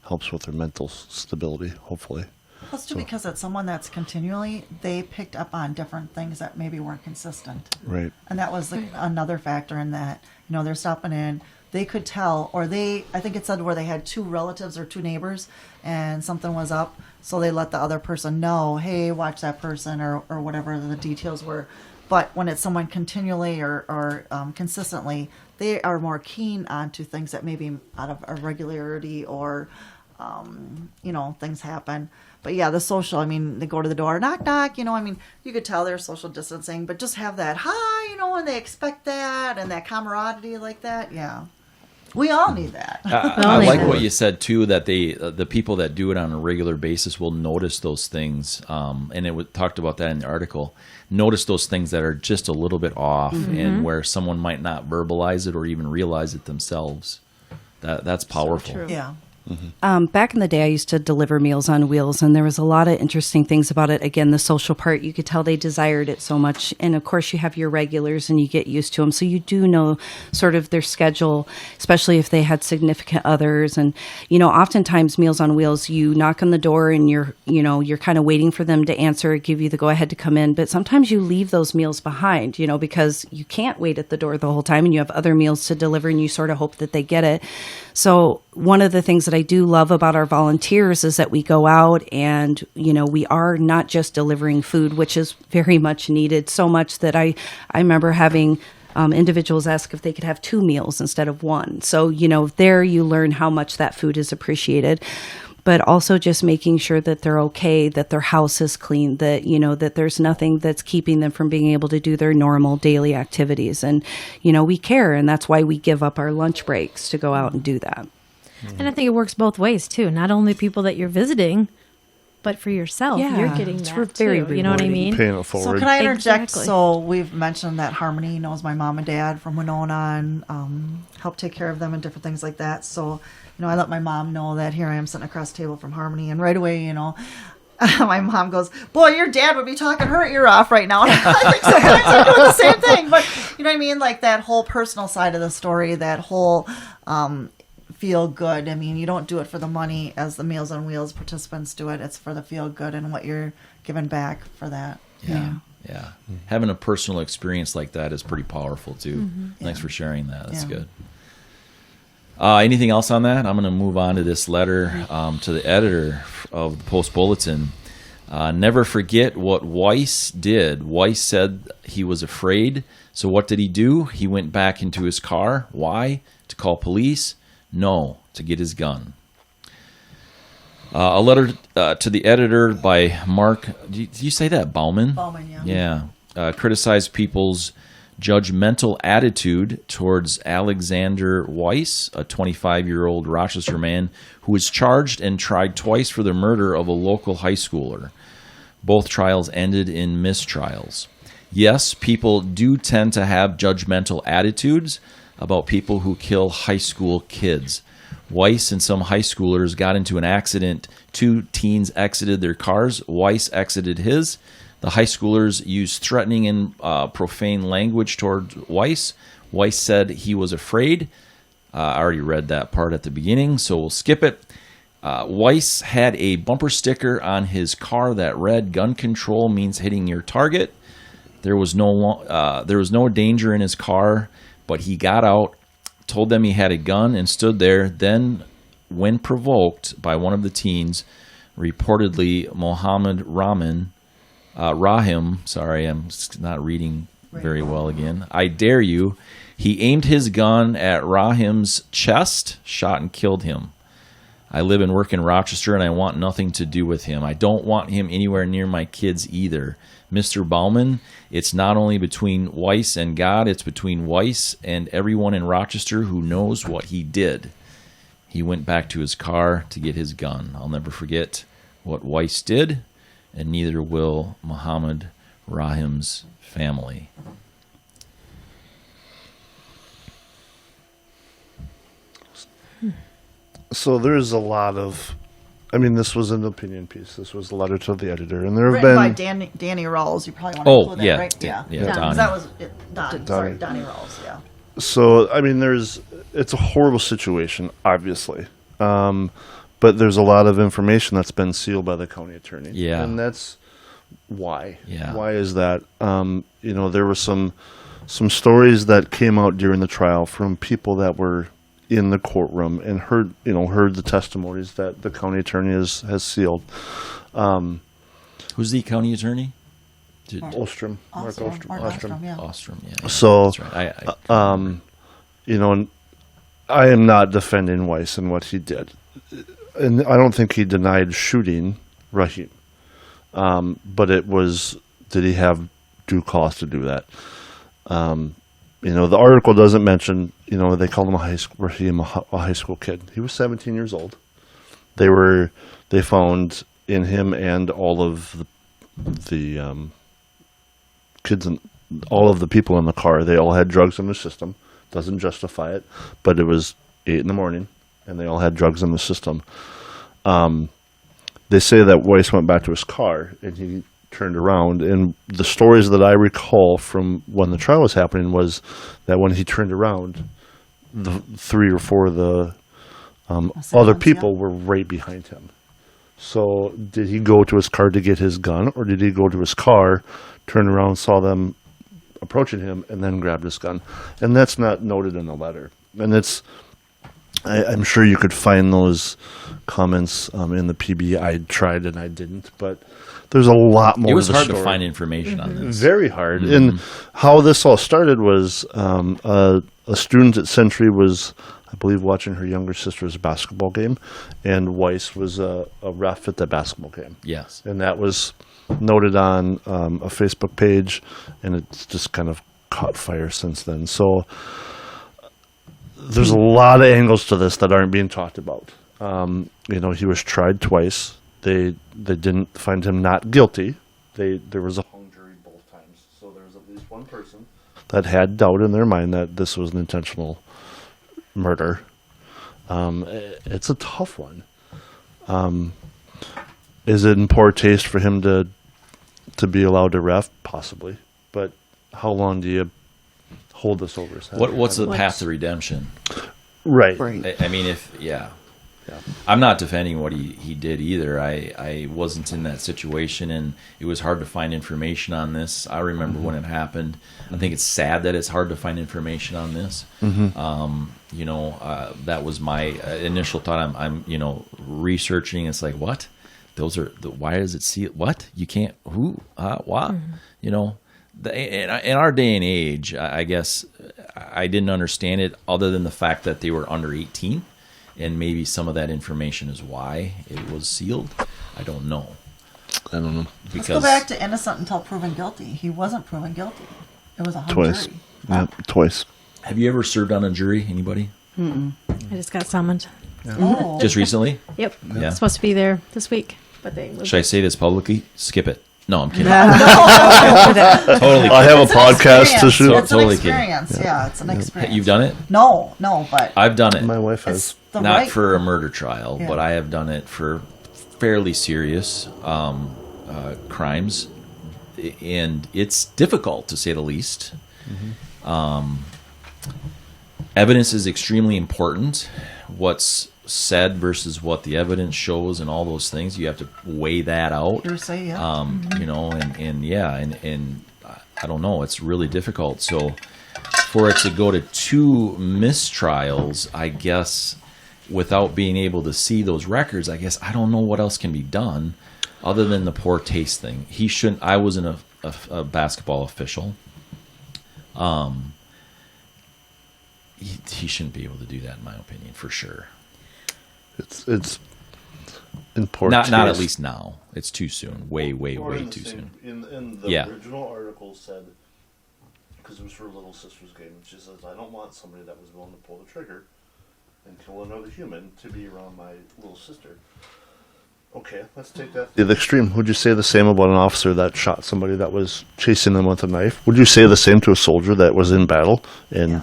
helps with their mental stability, hopefully. Plus, too, because it's someone that's continually, they picked up on different things that maybe weren't consistent. Right. And that was another factor in that. They're stopping in. They could tell, or I think it said where they had two relatives or two neighbors, and something was up, so they let the other person know, hey, watch that person, or whatever the details were. But when it's someone continually or consistently, they are more keen onto things that maybe out of irregularity or, things happen. But yeah, the social, they go to the door, knock, knock, you could tell they're social distancing, but just have that, hi, and they expect that and that camaraderie like that. Yeah. We all need that. I like what you said too, that the people that do it on a regular basis will notice those things, and it talked about that in the article. Notice those things that are just a little bit off, and where someone might not verbalize it or even realize it themselves. That's powerful. So Yeah. Back in the day, I used to deliver Meals on Wheels, and there was a lot of interesting things about it. Again, the social part, you could tell they desired it so much. And of course, you have your regulars and you get used to them. So you do know sort of their schedule, especially if they had significant others. And, oftentimes Meals on Wheels, you knock on the door and you're kind of waiting for them to answer, give you the go ahead to come in. But sometimes you leave those meals behind, because you can't wait at the door the whole time and you have other meals to deliver and you sort of hope that they get it. So one of the things that I do love about our volunteers is that we go out and, we are not just delivering food, which is very much needed, so much that I remember having individuals ask if they could have 2 meals instead of 1. So, there you learn how much that food is appreciated. But also just making sure that they're okay, that their house is clean, that, that there's nothing that's keeping them from being able to do their normal daily activities. And, we care, and that's why we give up our lunch breaks to go out and do that. And I think it works both ways, too. Not only people that you're visiting, but for yourself. Yeah, you're getting it's that, very too. You know what I mean? Paying it forward. So can I interject? Exactly. So we've mentioned that Harmony knows my mom and dad from Winona and help take care of them and different things like that. So, I let my mom know that here I am sitting across the table from Harmony, and right away, my mom goes, boy, your dad would be talking her ear off right now. And I think sometimes I'm doing the same thing. But you know what I mean? Like that whole personal side of the story, that whole feel good. You don't do it for the money as the Meals on Wheels participants do it. It's for the feel good and what you're giving back for that. Yeah. Having a personal experience like that is pretty powerful too. Thanks for sharing that. That's good. Anything else on that? I'm going to move on to this letter to the editor of the Post Bulletin. Never forget what Weiss did. Weiss said he was afraid. So what did he do? He went back into his car. Why? To call police? No, to get his gun. A letter to the editor by Mark. Did you say that? Bauman? Bauman, yeah. Yeah. Criticized people's judgmental attitude towards Alexander Weiss, a 25-year-old Rochester man who was charged and tried twice for the murder of a local high schooler. Both trials ended in mistrials. Yes, people do tend to have judgmental attitudes about people who kill high school kids. Weiss and some high schoolers got into an accident. 2 teens exited their cars. Weiss exited his. The high schoolers used threatening and profane language toward Weiss. Weiss said he was afraid. I already read that part at the beginning, so we'll skip it. Weiss had a bumper sticker on his car that read, "Gun control means hitting your target." There was no danger in his car, but he got out, told them he had a gun, and stood there. Then, when provoked by one of the teens, reportedly Mohammed Rahim, sorry, I'm not reading very well again. "I dare you." He aimed his gun at Rahim's chest, shot and killed him. "I live and work in Rochester, and I want nothing to do with him. I don't want him anywhere near my kids either. Mr. Bauman, it's not only between Weiss and God, it's between Weiss and everyone in Rochester who knows what he did." He went back to his car to get his gun. I'll never forget what Weiss did, and neither will Mohammed Rahim's family. So there's a lot of, I mean, this was an opinion piece. This was a letter to the editor, and there have Written by been Danny Rawls. You probably want to include that, right? yeah, Because Donnie. that was Donnie Rawls. Yeah. So, I mean, it's a horrible situation, obviously. But there's a lot of information that's been sealed by the county attorney. Yeah. And that's why. Yeah. Why is that? There were some stories that came out during the trial from people that were in the courtroom and heard the testimonies that the county attorney has sealed. Who's the county attorney? Ostrom. Mark Ostrom. Yeah. Ostrom, yeah. So, That's right. I am not defending Weiss and what he did. And I don't think he denied shooting Rahim. But it was, did he have due cause to do that? The article doesn't mention, they called him a high school kid. He was 17 years old. They found in him and all of the kids and all of the people in the car, they all had drugs in their system. Doesn't justify it, but it was 8 a.m. and they all had drugs in the system. They say that Weiss went back to his car and he turned around, and the stories that I recall from when the trial was happening was that when he turned around, the 3 or 4 of the other people were right behind him. So did he go to his car to get his gun, or did he go to his car, turn around, saw them approaching him, and then grabbed his gun? And that's not noted in the letter. And I'm sure you could find those comments in the PB. I tried and I didn't, but there's a lot more. It was to the hard story. to find information on this. Very hard. And how this all started was a student at Century was, I believe, watching her younger sister's basketball game, and Weiss was a ref at the basketball game. Yes. And that was noted on a Facebook page, and it's just kind of caught fire since then. So there's a lot of angles to this that aren't being talked about. He was tried twice. They didn't find him not guilty. There was a hung jury both times. So there was at least one person that had doubt in their mind that this was an intentional murder. It's a tough one. Is it in poor taste for him to be allowed to ref? Possibly. But how long do you hold this over his head? What's the path to redemption? Right. I mean, I'm not defending what he did either. I wasn't in that situation, and it was hard to find information on this. I remember when it happened. I think it's sad that it's hard to find information on this. That was my initial thought. I'm researching. It's like, what? Those are why does it see it? What? You can't, who? What? In our day and age, I guess I didn't understand it other than the fact that they were under 18. And maybe some of that information is why it was sealed. I don't know. Let's go back to innocent until proven guilty. He wasn't proven guilty. It was a hung Twice. jury. Yeah, twice. Have you ever served on a jury? Anybody? I just got summoned. Oh. Just recently? Yep. Yeah. Supposed to be there this week, but they moved Should I it. say this publicly? Skip it. No, I'm kidding. Totally. Totally I kidding. have a podcast to shoot. It's Totally an kidding. experience. Yeah, it's an experience. You've done it? No, but I've done it. My wife it's has. the Not right. for a murder trial, Yeah. but I have done it for fairly serious crimes. and it's difficult to say the least. Evidence is extremely important. What's said versus what the evidence shows and all those things, you have to weigh that out. Hearsay, yeah. You know, and I don't know, it's really difficult. So for it to go to 2 mistrials, I guess, without being able to see those records, I guess I don't know what else can be done other than the poor taste thing. He shouldn't. I wasn't a basketball official. He shouldn't be able to do that, in my opinion, for sure. It's important. Not at least now. It's too soon. Way too soon. In the Yeah. original article said, because it was for Little Sister's game, she says, I don't want somebody that was willing to pull the trigger and kill another human to be around my little sister. Okay, let's take that to the extreme. Would you say the same about an officer that shot somebody that was chasing them with a knife? Would you say the same to a soldier that was in battle and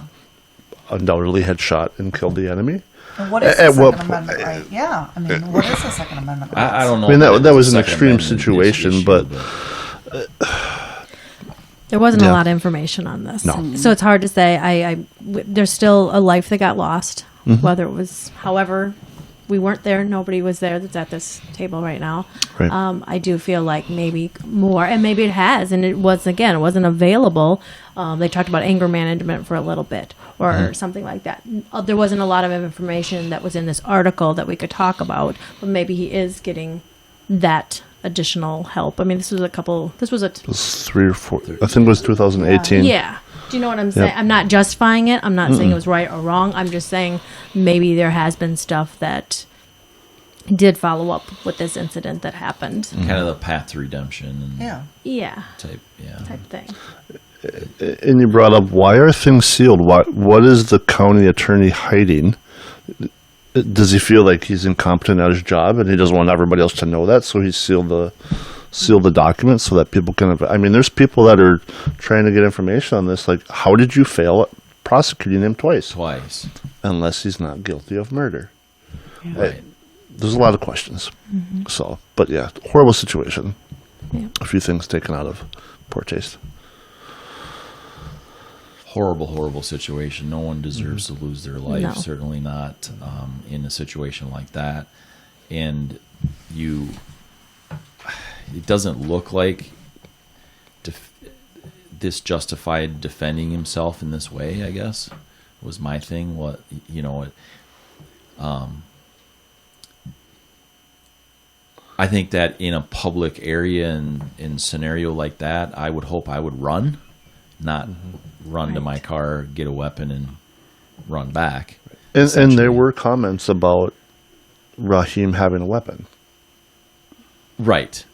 undoubtedly had shot and killed the enemy? And what is the Second Amendment right? Yeah, I mean, what is the Second Amendment right? I don't know. I mean, that was an Second extreme Amendment situation, issue, but There wasn't Yeah. a lot of information on this. No. So it's hard to say. There's still a life that got lost, whether it was, however, we weren't there. Nobody was there that's at this table right now. Right. I do feel like maybe more, and maybe it has, and it wasn't available. They talked about anger management for a little bit or something like that. There wasn't a lot of information that was in this article that we could talk about, but maybe he is getting that additional help. I mean, this was it was 3 or 4. I think it was 2018. yeah. Do you know what I'm saying? I'm not justifying it. I'm not saying it was right or wrong. I'm just saying maybe there has been stuff that did follow up with this incident that happened. kind of the path to redemption. And Yeah. Type Thing. And you brought up, why are things sealed? What is the county attorney hiding? Does he feel like he's incompetent at his job and he doesn't want everybody else to know that, so he sealed the documents so that people can... I mean, there's people that are trying to get information on this. Like, how did you fail at prosecuting him twice? Unless he's not guilty of murder. Yeah. Right. There's a lot of questions. So, but yeah, horrible situation. Yeah. A few things taken out of poor taste. Horrible situation. No one deserves to lose their life. No. Certainly not in a situation like that. And it doesn't look like this justified defending himself in this way, I guess, was my thing. I think that in a public area and in scenario like that, I would hope I would run, not run to my car, get a weapon, and run back. And there were comments about Raheem having a weapon. Right.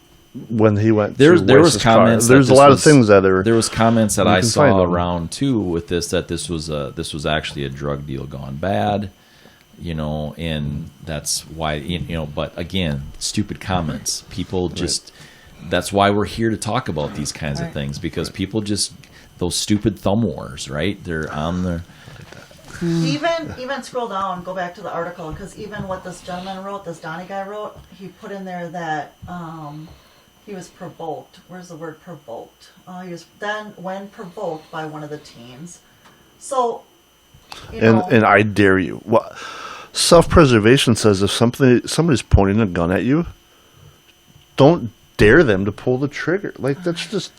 When he went there was Weiss's comments. car. There's a lot of things that are... There was comments that I can find saw them. around too with this, that this was actually a drug deal gone bad, and that's why, but again, stupid comments. People just, that's why we're here to talk about these kinds of things, because people just, those stupid thumb wars, right? They're on the... Even scroll down, go back to the article, because even what this gentleman wrote, this Donnie guy wrote, he put in there that he was provoked. Where's the word provoked? He was then when provoked by one of the teens. So, And I dare you. What self-preservation says, if somebody's pointing a gun at you, don't dare them to pull the trigger. Like, that's just...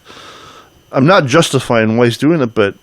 I'm not justifying why he's doing it, but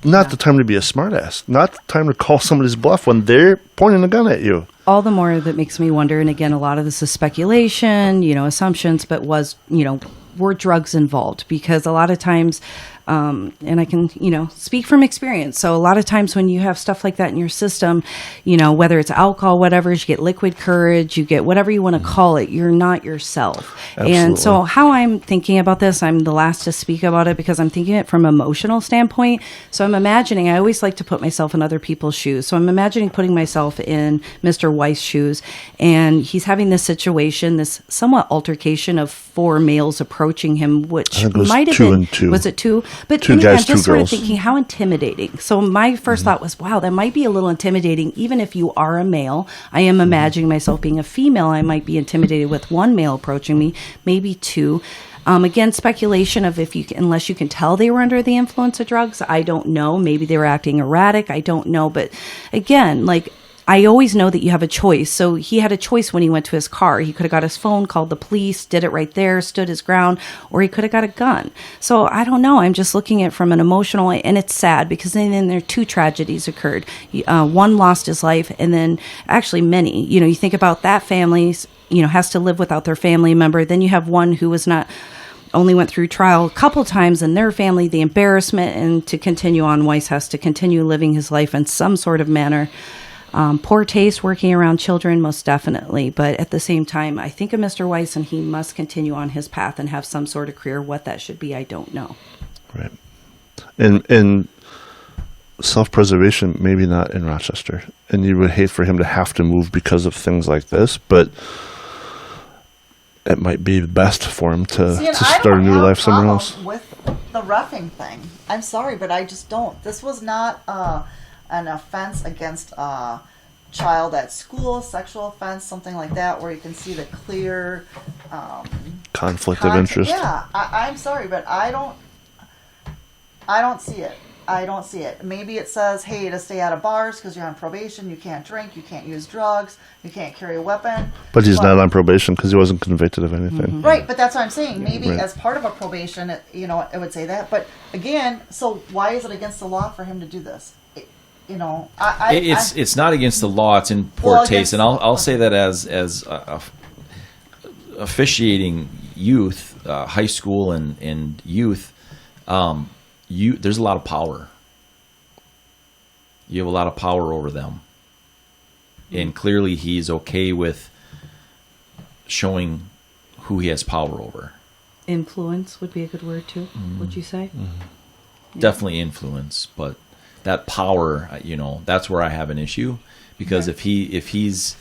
not the time to be a smartass. Not the time to call somebody's bluff when they're pointing a gun at you. All the more that makes me wonder, and again, a lot of this is speculation, assumptions, but were drugs involved? Because a lot of times, and I can, speak from experience. So a lot of times when you have stuff like that in your system, whether it's alcohol, whatever, you get liquid courage, you get whatever you want to call it, you're not yourself. Absolutely. And so how I'm thinking about this, I'm the last to speak about it because I'm thinking it from an emotional standpoint. So I'm imagining, I always like to put myself in other people's shoes. So I'm imagining putting myself in Mr. Weiss's shoes, and he's having this situation, this somewhat altercation of 4 males approaching him, which might have been, was it 2? But 2 anyway, guys, I'm 2 just sort of girls. thinking how intimidating. So my first thought was, wow, that might be a little intimidating, even if you are a male. I am imagining myself being a female. I might be intimidated with 1 male approaching me, maybe 2. Again, speculation of unless you can tell they were under the influence of drugs. I don't know. Maybe they were acting erratic. I don't know. But again, like, I always know that you have a choice. So he had a choice when he went to his car. He could have got his phone, called the police, did it right there, stood his ground, or he could have got a gun. So I don't know. I'm just looking at it from an emotional, and it's sad because then there 2 tragedies occurred. One lost his life, and then actually many. You know, you think about that family, you know, has to live without their family member. Then you have one who was not only went through trial a couple times in their family, the embarrassment, and to continue on, Weiss has to continue living his life in some sort of manner. Poor taste working around children, most definitely. But at the same time, I think of Mr. Weiss, and he must continue on his path and have some sort of career. What that should be, I don't know. Right. And self-preservation, maybe not in Rochester. And you would hate for him to have to move because of things like this, but it might be best for him to start a new life somewhere else. With the roughing thing, I'm sorry, but I just don't. This was not an offense against a child at school, sexual offense, something like that, where you can see the clear conflict of interest. Yeah, I'm sorry, but I don't see it. I don't see it. Maybe it says, hey, to stay out of bars because you're on probation, you can't drink, you can't use drugs, you can't carry a weapon. But he's not on probation because he wasn't convicted of anything. Mm-hmm. Right, but that's what I'm saying. Maybe Right. as part of a probation, it would say that. But again, so why is it against the law for him to do this? It's not against the law. It's in poor taste, and I'll say that as officiating youth, high school and youth. There's a lot of power. You have a lot of power over them. And clearly he's okay with showing who he has power over. Influence would be a good word too, would you say? Mm-hmm. Definitely influence, but that power, that's where I have an issue. Because if he's,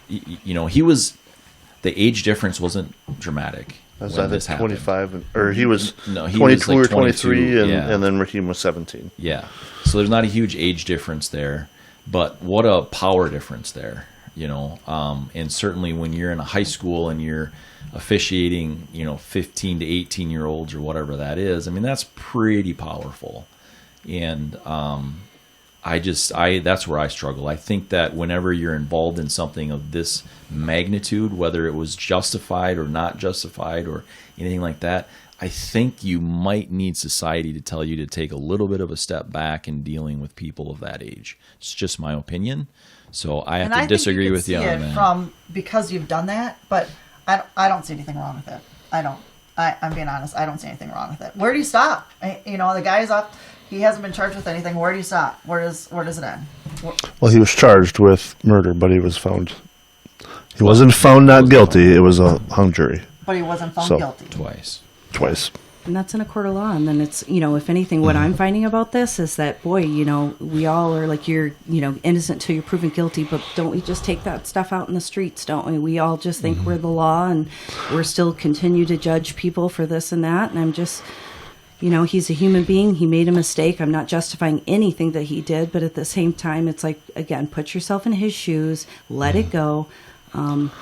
he was, the age difference wasn't dramatic. Was when that this at happened. 25? Or he was he 22 was like or 23, 23, yeah. and then Raheem was 17. Yeah. So there's not a huge age difference there, but what a power difference there, and certainly when you're in a high school and you're officiating, 15 to 18-year-olds or whatever that is, I mean, that's pretty powerful. And that's where I struggle. I think that whenever you're involved in something of this magnitude, whether it was justified or not justified or anything like that, I think you might need society to tell you to take a little bit of a step back in dealing with people of that age. It's just my opinion. So I have to disagree with you on that. Because you've done that, but I don't see anything wrong with it. I don't. I'm being honest. I don't see anything wrong with it. Where do you stop? The guy's up. He hasn't been charged with anything. Where do you stop? Where does it end? Well, he was charged with murder, but he was found. He wasn't found not guilty. It was a hung jury. But he wasn't found guilty. Twice. And that's in a court of law. And then it's, if anything, what I'm finding about this is that, boy, we all are like, you're, innocent till you're proven guilty, but don't we just take that stuff out in the streets, don't we? We all just think we're the law, and we're still continue to judge people for this and that. And I'm just, he's a human being. He made a mistake. I'm not justifying anything that he did, but at the same time, it's like, again, put yourself in his shoes, let it go.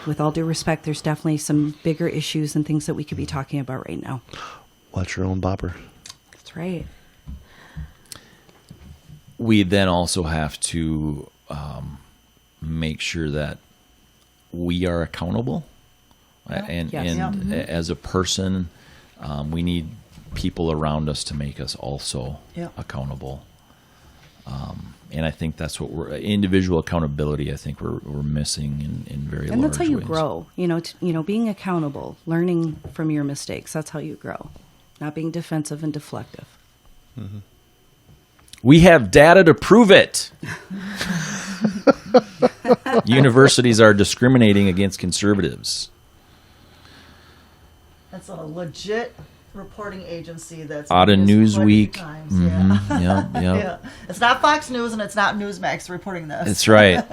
With all due respect, there's definitely some bigger issues and things that we could be talking about right now. Watch your own bopper. That's right. We then also have to make sure that we are accountable. And as a person, we need people around us to make us also accountable. And I think that's what individual accountability. I think we're missing in very large ways. And that's how you grow. Being accountable, learning from your mistakes. That's how you grow. Not being defensive and deflective. Mm-hmm. We have data to prove it. Universities are discriminating against conservatives. That's a legit reporting agency that's out of Newsweek. Mm-hmm. Yeah. It's not Fox News and it's not Newsmax reporting this. That's right.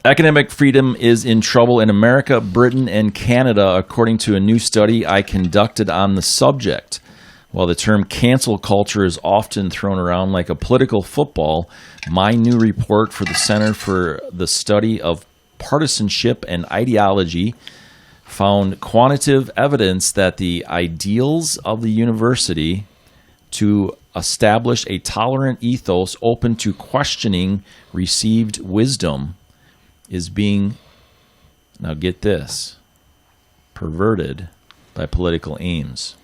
Academic freedom is in trouble in America, Britain, and Canada, according to a new study I conducted on the subject. While the term cancel culture is often thrown around like a political football, my new report for the Center for the Study of Partisanship and Ideology found quantitative evidence that the ideals of the university to establish a tolerant ethos open to questioning received wisdom is being, now get this, perverted by political aims.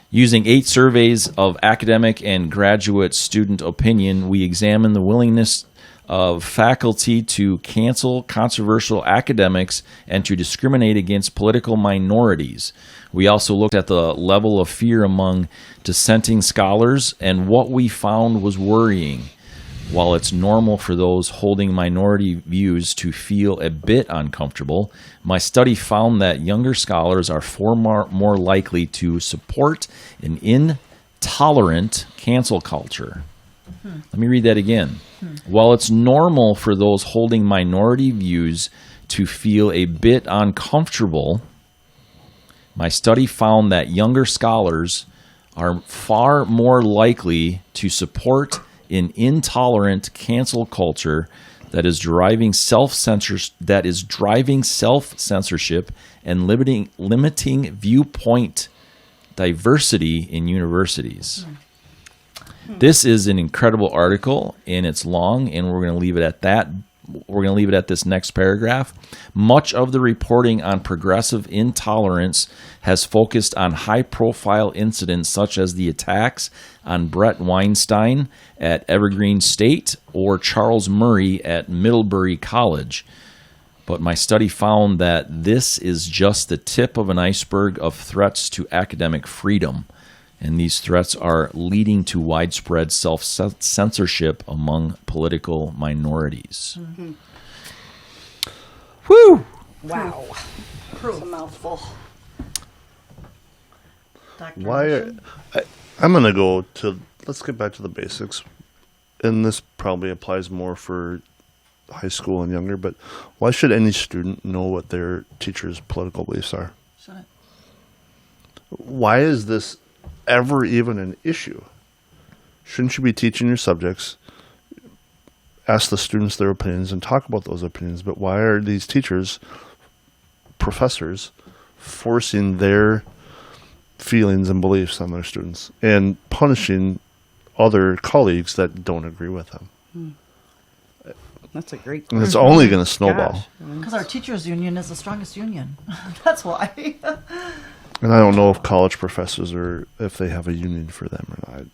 Using 8 surveys of academic and graduate student opinion, we examined the willingness of faculty to cancel controversial academics and to discriminate against political minorities. We also looked at the level of fear among dissenting scholars, and what we found was worrying. While it's normal for those holding minority views to feel a bit uncomfortable, my study found that younger scholars are far more likely to support an intolerant cancel culture. Let me read that again. While it's normal for those holding minority views to feel a bit uncomfortable, my study found that younger scholars are far more likely to support an intolerant cancel culture that is driving self-censorship and limiting viewpoint diversity in universities. This is an incredible article, and it's long, and we're going to leave it at that. We're going to leave it at this next paragraph. Much of the reporting on progressive intolerance has focused on high-profile incidents such as the attacks on Brett Weinstein at Evergreen State or Charles Murray at Middlebury College. But my study found that this is just the tip of an iceberg of threats to academic freedom. And these threats are leading to widespread self-censorship among political minorities. Woo! Wow. That's a mouthful. I'm going to go to, let's get back to the basics. And this probably applies more for high school and younger, but why should any student know what their teacher's political beliefs are? Shouldn't. Why is this ever even an issue? Shouldn't you be teaching your subjects, ask the students their opinions and talk about those opinions? But why are these teachers, professors, forcing their feelings and beliefs on their students and punishing other colleagues that don't agree with them? That's a great question. And it's only going to snowball. Because our teachers' union is the strongest union. That's why. And I don't know if college professors if they have a union for them or not.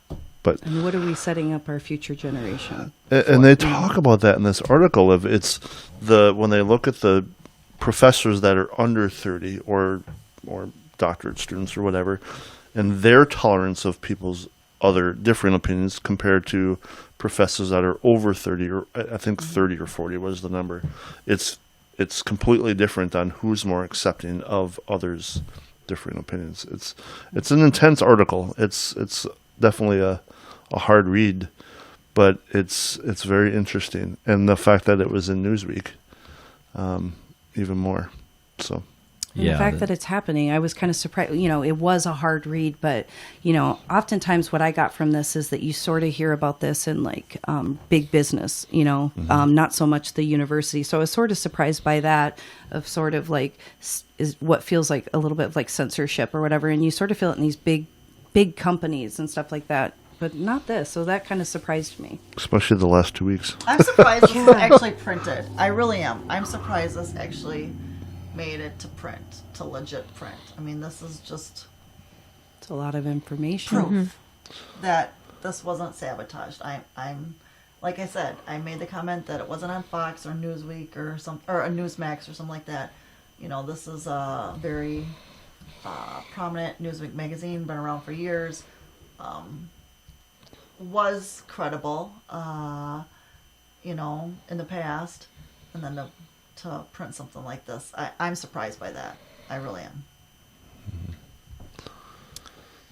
But and what are we setting up our future generation? And they talk about that in this article. Of it's when they look at the professors that are under 30 or doctorate students or whatever, and their tolerance of people's other different opinions compared to professors that are over 30 or I think 30 or 40 was the number. It's completely different on who's more accepting of others' different opinions. It's an intense article. It's definitely a hard read, but it's very interesting, and the fact that it was in Newsweek, even more. So. And the fact that it's happening, I was kind of surprised. It was a hard read, but, oftentimes what I got from this is that you sort of hear about this in big business, not so much the university. So I was sort of surprised by that, of sort of is what feels like a little bit of censorship or whatever. And you sort of feel it in these big companies and stuff like that, but not this. So that kind of surprised me. Especially the last 2 weeks. I'm surprised this is actually printed. I really am. I'm surprised this actually made it to print, to legit print. I mean, this is just... It's a lot of information. Proof that this wasn't sabotaged. I'm like I said, I made the comment that it wasn't on Fox or Newsweek or a Newsmax or something like that. This is a very prominent Newsweek magazine, been around for years, was credible, in the past, and then to print something like this, I'm surprised by that. I really am.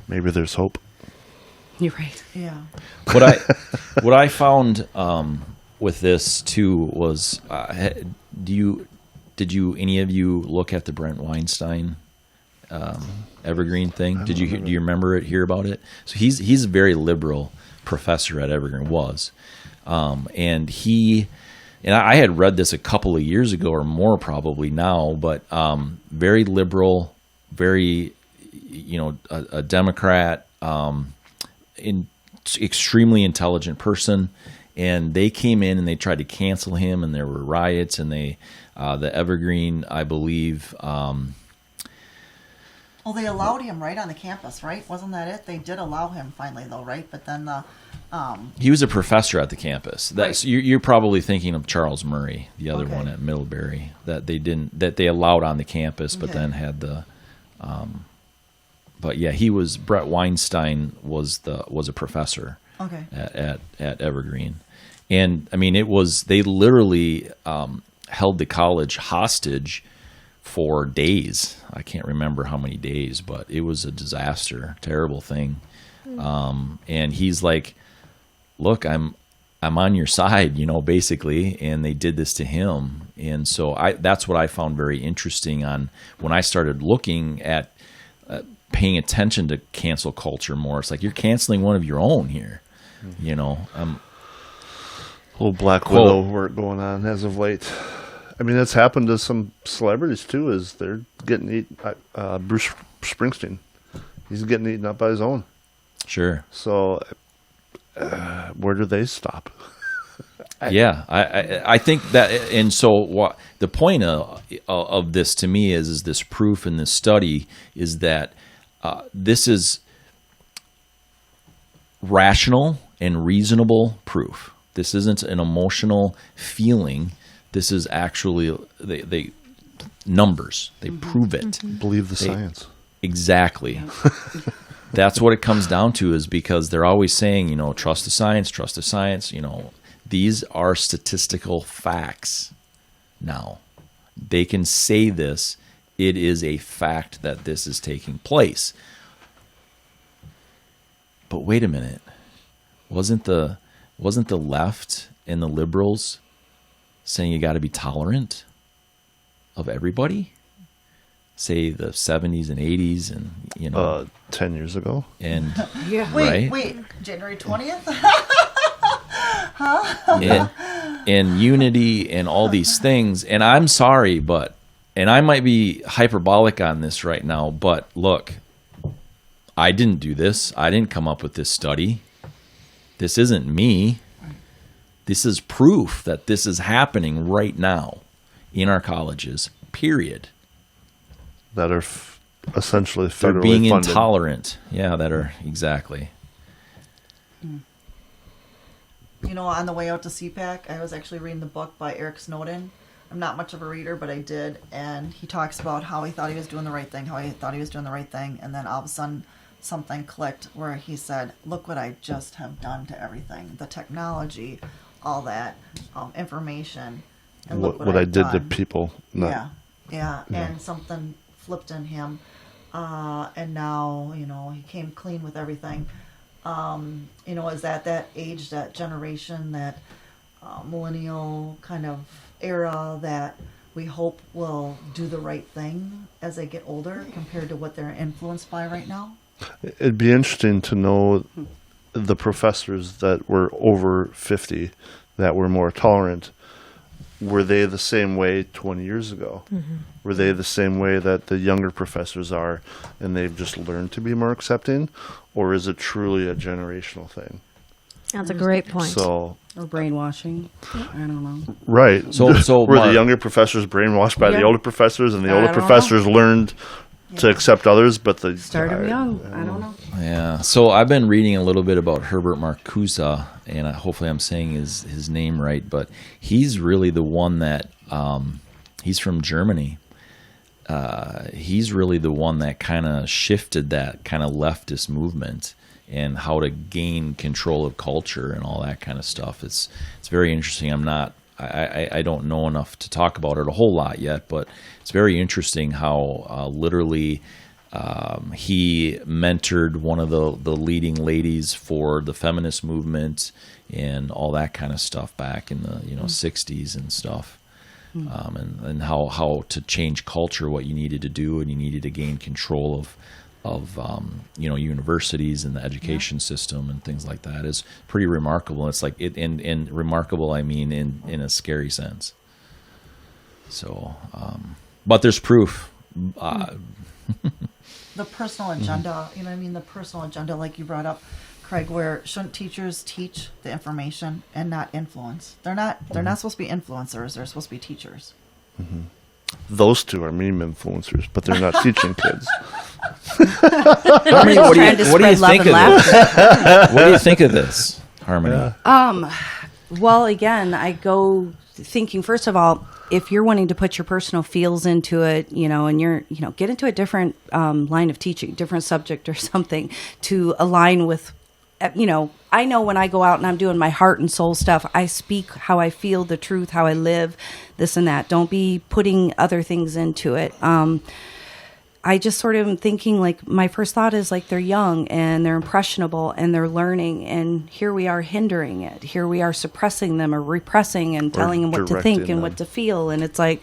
Maybe there's hope. You're right. Yeah. What I found with this too was, did any of you look at the Brent Weinstein Evergreen thing? Do you remember hear about it? So he's a very liberal professor at Evergreen, and he and I had read this a couple of years ago or more probably now, but very liberal, very, a Democrat, extremely intelligent person. And they came in and they tried to cancel him, and there were riots, and the Evergreen, I believe. Well, they allowed him right on the campus, right? Wasn't that it? They did allow him finally, though, right? But then he was a professor at the campus. That's Right. you're probably thinking of Charles Murray, the other Okay. one at Middlebury, that they allowed on the campus, but Okay. then had the. But yeah, Brett Weinstein was a professor. Okay. At Evergreen. And I mean, they literally held the college hostage for days. I can't remember how many days, but it was a disaster, terrible thing. And he's like, look, I'm on your side, basically. And they did this to him. And so that's what I found very interesting when I started looking at paying attention to cancel culture more. It's like, you're canceling one of your own here. Little Black Widow work going on as of late. I mean, that's happened to some celebrities too. Is they're getting eaten. Bruce Springsteen, he's getting eaten up by his own. Sure. So, where do they stop? Yeah, I think that, and so the point of this to me is this proof in this study is that this is rational and reasonable proof. This isn't an emotional feeling. This is actually they numbers. They prove it. Believe the science. Exactly. That's what it comes down to, is because they're always saying, trust the science, trust the science. These are statistical facts now. They can say this. It is a fact that this is taking place. But wait a minute. Wasn't the left and the liberals saying you got to be tolerant of everybody? Say the 70s and 80s and 10 years ago. And Yeah. Wait, January 20th? and unity and all these things. And I'm sorry, and I might be hyperbolic on this right now, but look, I didn't do this. I didn't come up with this study. This isn't me. This is proof that this is happening right now in our colleges, period. That are essentially federally They're being funded. intolerant. Yeah, that are, exactly. On the way out to Cpac, I was actually reading the book by Eric Snowden. I'm not much of a reader, but I did. And he talks about how he thought he was doing the right thing, And then all of a sudden, something clicked where he said, look what I just have done to everything. The technology, all that information. And look what I I've did to done. people. Yeah. And something flipped in him. And now, he came clean with everything. Is that age, that generation, that millennial kind of era that we hope will do the right thing as they get older compared to what they're influenced by right now? It'd be interesting to know the professors that were over 50 that were more tolerant. Were they the same way 20 years ago? Mm-hmm. Were they the same way that the younger professors are, and they've just learned to be more accepting? Or is it truly a generational thing? That's a great point. So, Or brainwashing. I don't know. right. So were Mark, the younger professors brainwashed by the Yeah. older professors, and the I older don't know. professors learned to accept others, but the Start them young. I don't know. yeah. So I've been reading a little bit about Herbert Marcuse, and hopefully I'm saying his name right, but he's really the one that he's from Germany. He's really the one that kind of shifted that kind of leftist movement and how to gain control of culture and all that kind of stuff. It's very interesting. I don't know enough to talk about it a whole lot yet, but it's very interesting how literally he mentored one of the leading ladies for the feminist movement and all that kind of stuff back in the 60s and stuff. And how to change culture, what you needed to do, and you needed to gain control universities and the education system and things like that is pretty remarkable. It's like and remarkable, I mean, in a scary sense. So, but there's proof. The personal agenda, the personal agenda, like you brought up, Craig, where shouldn't teachers teach the information and not influence? They're not supposed to be influencers. They're supposed to be teachers. Mm-hmm. Those two are meme influencers, but they're not teaching kids. Harmony, what do you think of this? What do you think of this, Harmony? Well, again, I go thinking, first of all, if you're wanting to put your personal feels into it, and you're, get into a different line of teaching, different subject or something to align with, I know when I go out and I'm doing my heart and soul stuff, I speak how I feel, the truth, how I live, this and that. Don't be putting other things into it. I just sort of am thinking, like, my first thought is, like, they're young and they're impressionable and they're learning, and here we are hindering it. Here we are suppressing them or repressing and telling them what to think and what to feel. And it's like,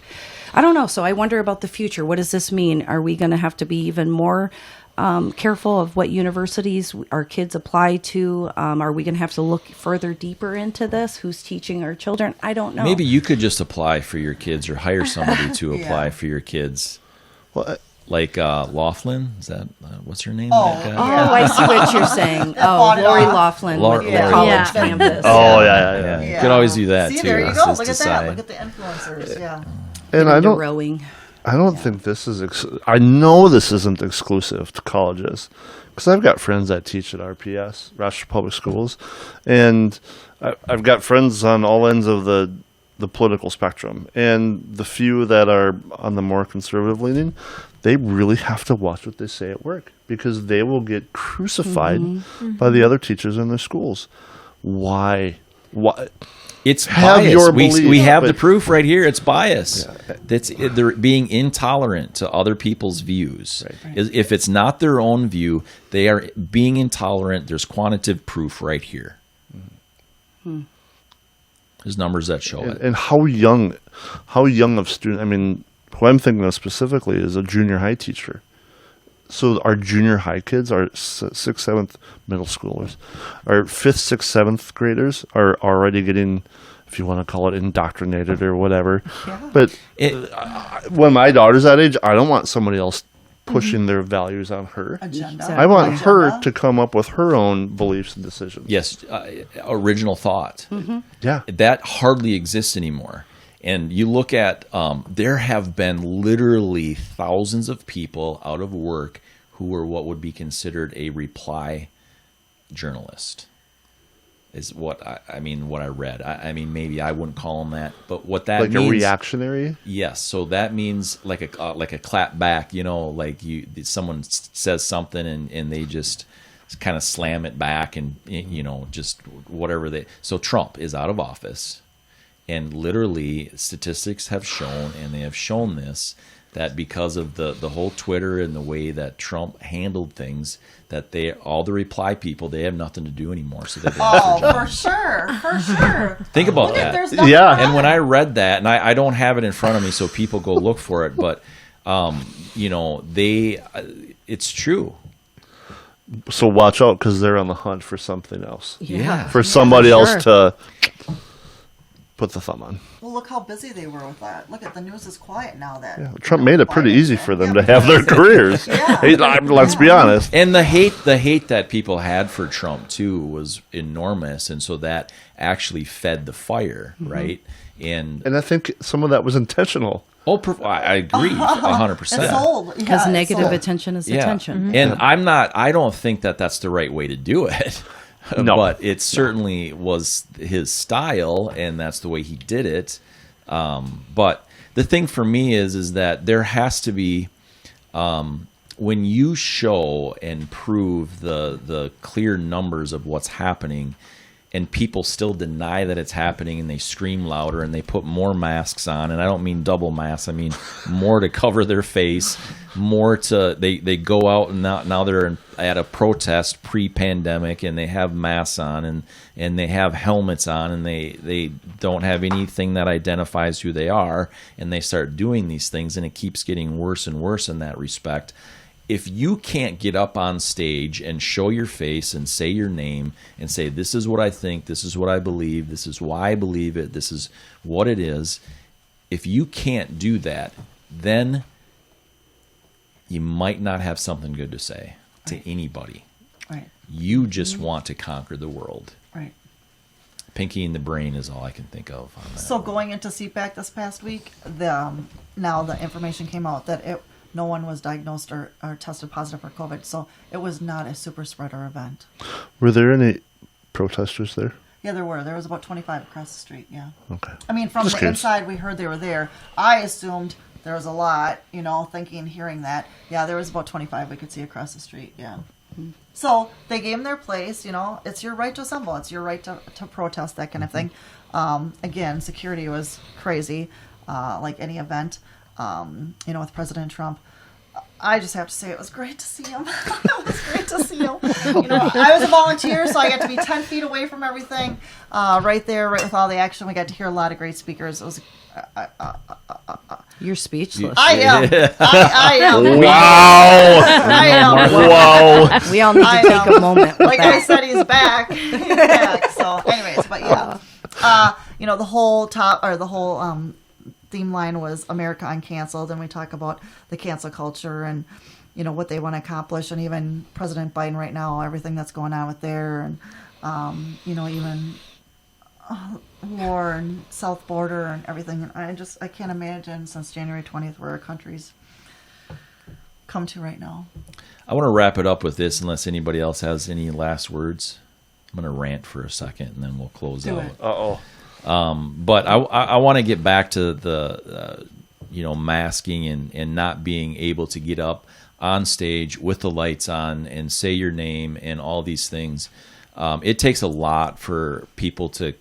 I don't know. So I wonder about the future. What does this mean? Are we going to have to be even more careful of what universities our kids apply to? Are we going to have to look further deeper into this? Who's teaching our children? I don't know. Maybe you could just apply for your kids or hire somebody to apply for your kids. Well, like Laughlin, is that what's her name? Oh, that guy? I see what you're saying. Oh, Lori Laughlin with the college campus. Oh, yeah. You could always do that See, too. there you go. Just Look at decide. that. Look at the influencers. Yeah. And I don't. Rowing. I don't think this is. I know this isn't exclusive to colleges, because I've got friends that teach at RPS, Rochester Public Schools, and I've got friends on all ends of the political spectrum. And the few that are on the more conservative leaning, they really have to watch what they say at work, because they will get crucified by the other teachers in their schools. Why? It's Have bias. your we belief, have the but- proof right here. It's bias. Yeah. They're being intolerant to other people's views. Right. If it's not their own view, they are being intolerant. There's quantitative proof right here. There's numbers that show it. And how young of student? I mean, who I'm thinking of specifically is a junior high teacher. So our junior high kids, our 6th, 7th middle schoolers, our 5th, 6th, 7th graders are already getting, if you want to call it, indoctrinated or whatever. Yeah. But when my daughter's that age, I don't want somebody else pushing their values on her. Agenda. I want her to come up with her own beliefs and decisions. Yes, original thought. Yeah. That hardly exists anymore. And you look at, there have been literally thousands of people out of work who were what would be considered a reply journalist, is what what I read. I mean, maybe I wouldn't call them that, but what that means, like a reactionary. Yes, so that means like a clap back. Like someone says something and they just kind of slam it back and just whatever they. So Trump is out of office. And literally, statistics have shown, and they have shown this, that because of the whole Twitter and the way that Trump handled things, that all the reply people, they have nothing to do anymore. So they've lost their jobs. For sure. Think about that. Yeah. And when I read that, and I don't have it in front of me, so people go look for it, but it's true. So watch out, because they're on the hunt for something else. Yeah. For somebody else to put the thumb on. Well, look how busy they were with that. Look at the news is quiet now. Trump made it pretty easy for them to have their careers. Let's be honest. And the hate that people had for Trump too was enormous, and so that actually fed the fire, right? And I think some of that was intentional. I agree 100%. It's sold. Because negative attention is attention. And I don't think that that's the right way to do it. No. But it certainly was his style, and that's the way he did it. But the thing for me is that there has to be, when you show and prove the clear numbers of what's happening, and people still deny that it's happening, and they scream louder, and they put more masks on, and I don't mean double masks, I mean more to cover their face, more to they go out, and now they're at a protest pre-pandemic, and they have masks on, and they have helmets on, and they don't have anything that identifies who they are, and they start doing these things, and it keeps getting worse and worse in that respect. if you can't get up on stage and show your face and say your name and say, this is what I think, this is what I believe, this is why I believe it, this is what it is, if you can't do that, then you might not have something good to say to anybody. Right. You just want to conquer the world. Right. Pinky in the brain is all I can think of on that. So going into Cpac this past week, now the information came out that no one was diagnosed or tested positive for COVID, so it was not a super spreader event. Were there any protesters there? Yeah, there were. There was about 25 across the street, yeah. Okay. I mean, from Just the curious. inside, we heard they were there. I assumed there was a lot, hearing that. Yeah, there was about 25 we could see across the street, yeah. So they gave them their place, it's your right to assemble. It's your right to protest, that kind of thing. Again, security was crazy, like any event, with President Trump. I just have to say it was great to see him. It was great to see him. I was a volunteer, so I got to be 10 feet away from everything, right there, right with all the action. We got to hear a lot of great speakers. It was You're speechless. I am. I am. Wow! I am. Wow! We all need to take a moment. With Like that. I said, he's back. He's back. So, anyways, but yeah, the whole theme line was America Uncanceled, and we talk about the cancel culture and what they want to accomplish, and even President Biden right now, everything that's going on with there, and even war and south border and everything. And I can't imagine since January 20th where our country's come to right now. I want to wrap it up with this, unless anybody else has any last words. I'm going to rant for a second, and then we'll close Do out. it. Uh-oh. But I want to get back to the masking and not being able to get up on stage with the lights on and say your name and all these things. It takes a lot for people to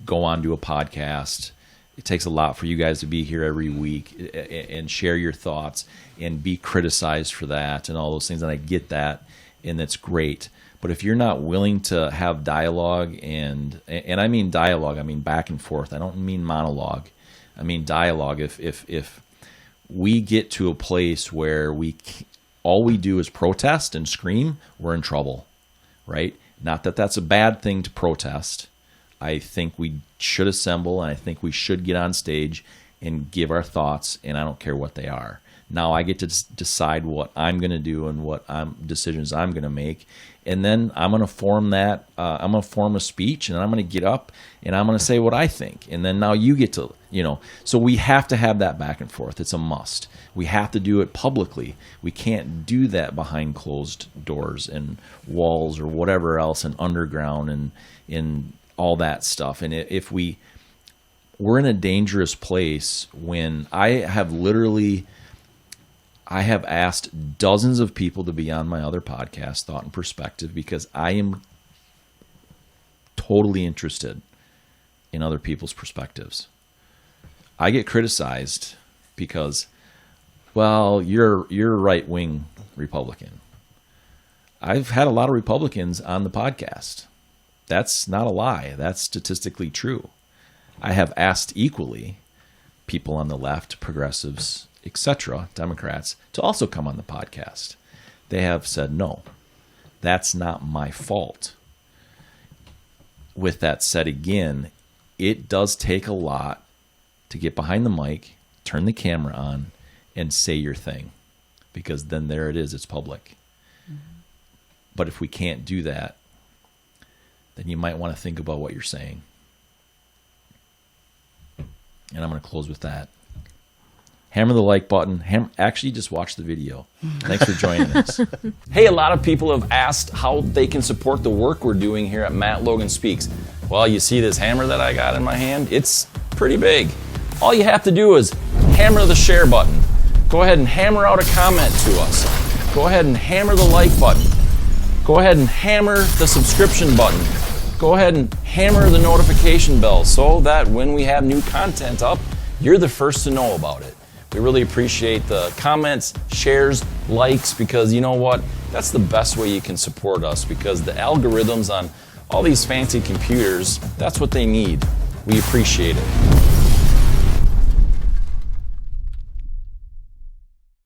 go on to a podcast. It takes a lot for you guys to be here every week and share your thoughts and be criticized for that and all those things. And I get that, and that's great. But if you're not willing to have dialogue, and I mean dialogue, I mean back and forth. I don't mean monologue. I mean dialogue. If we get to a place where all we do is protest and scream, we're in trouble, right? Not that that's a bad thing to protest. I think we should assemble, and I think we should get on stage and give our thoughts, and I don't care what they are. Now I get to decide what I'm going to do and what decisions I'm going to make. And then I'm going to form that. I'm going to form a speech, and I'm going to get up, and I'm going to say what I think. And then now you get to, So we have to have that back and forth. It's a must. We have to do it publicly. We can't do that behind closed doors and walls or whatever else, and underground and in all that stuff. And if we're in a dangerous place when I have asked dozens of people to be on my other podcast, Thought and Perspective, because I am totally interested in other people's perspectives. I get criticized because, well, you're a right-wing Republican. I've had a lot of Republicans on the podcast. That's not a lie. That's statistically true. I have asked equally people on the left, progressives, etc., Democrats, to also come on the podcast. They have said, no, that's not my fault. With that said, again, it does take a lot to get behind the mic, turn the camera on, and say your thing, because then there it is, it's public. Mm-hmm. But if we can't do that, then you might want to think about what you're saying. And I'm going to close with that. Hammer the like button. Actually, just watch the video. Thanks for joining us. Hey, a lot of people have asked how they can support the work we're doing here at Matt Logan Speaks. Well, you see this hammer that I got in my hand? It's pretty big. All you have to do is hammer the share button. Go ahead and hammer out a comment to us. Go ahead and hammer the like button. Go ahead and hammer the subscription button. Go ahead and hammer the notification bell so that when we have new content up, you're the first to know about it. We really appreciate the comments, shares, likes, because you know what? That's the best way you can support us, because the algorithms on all these fancy computers, that's what they need. We appreciate it.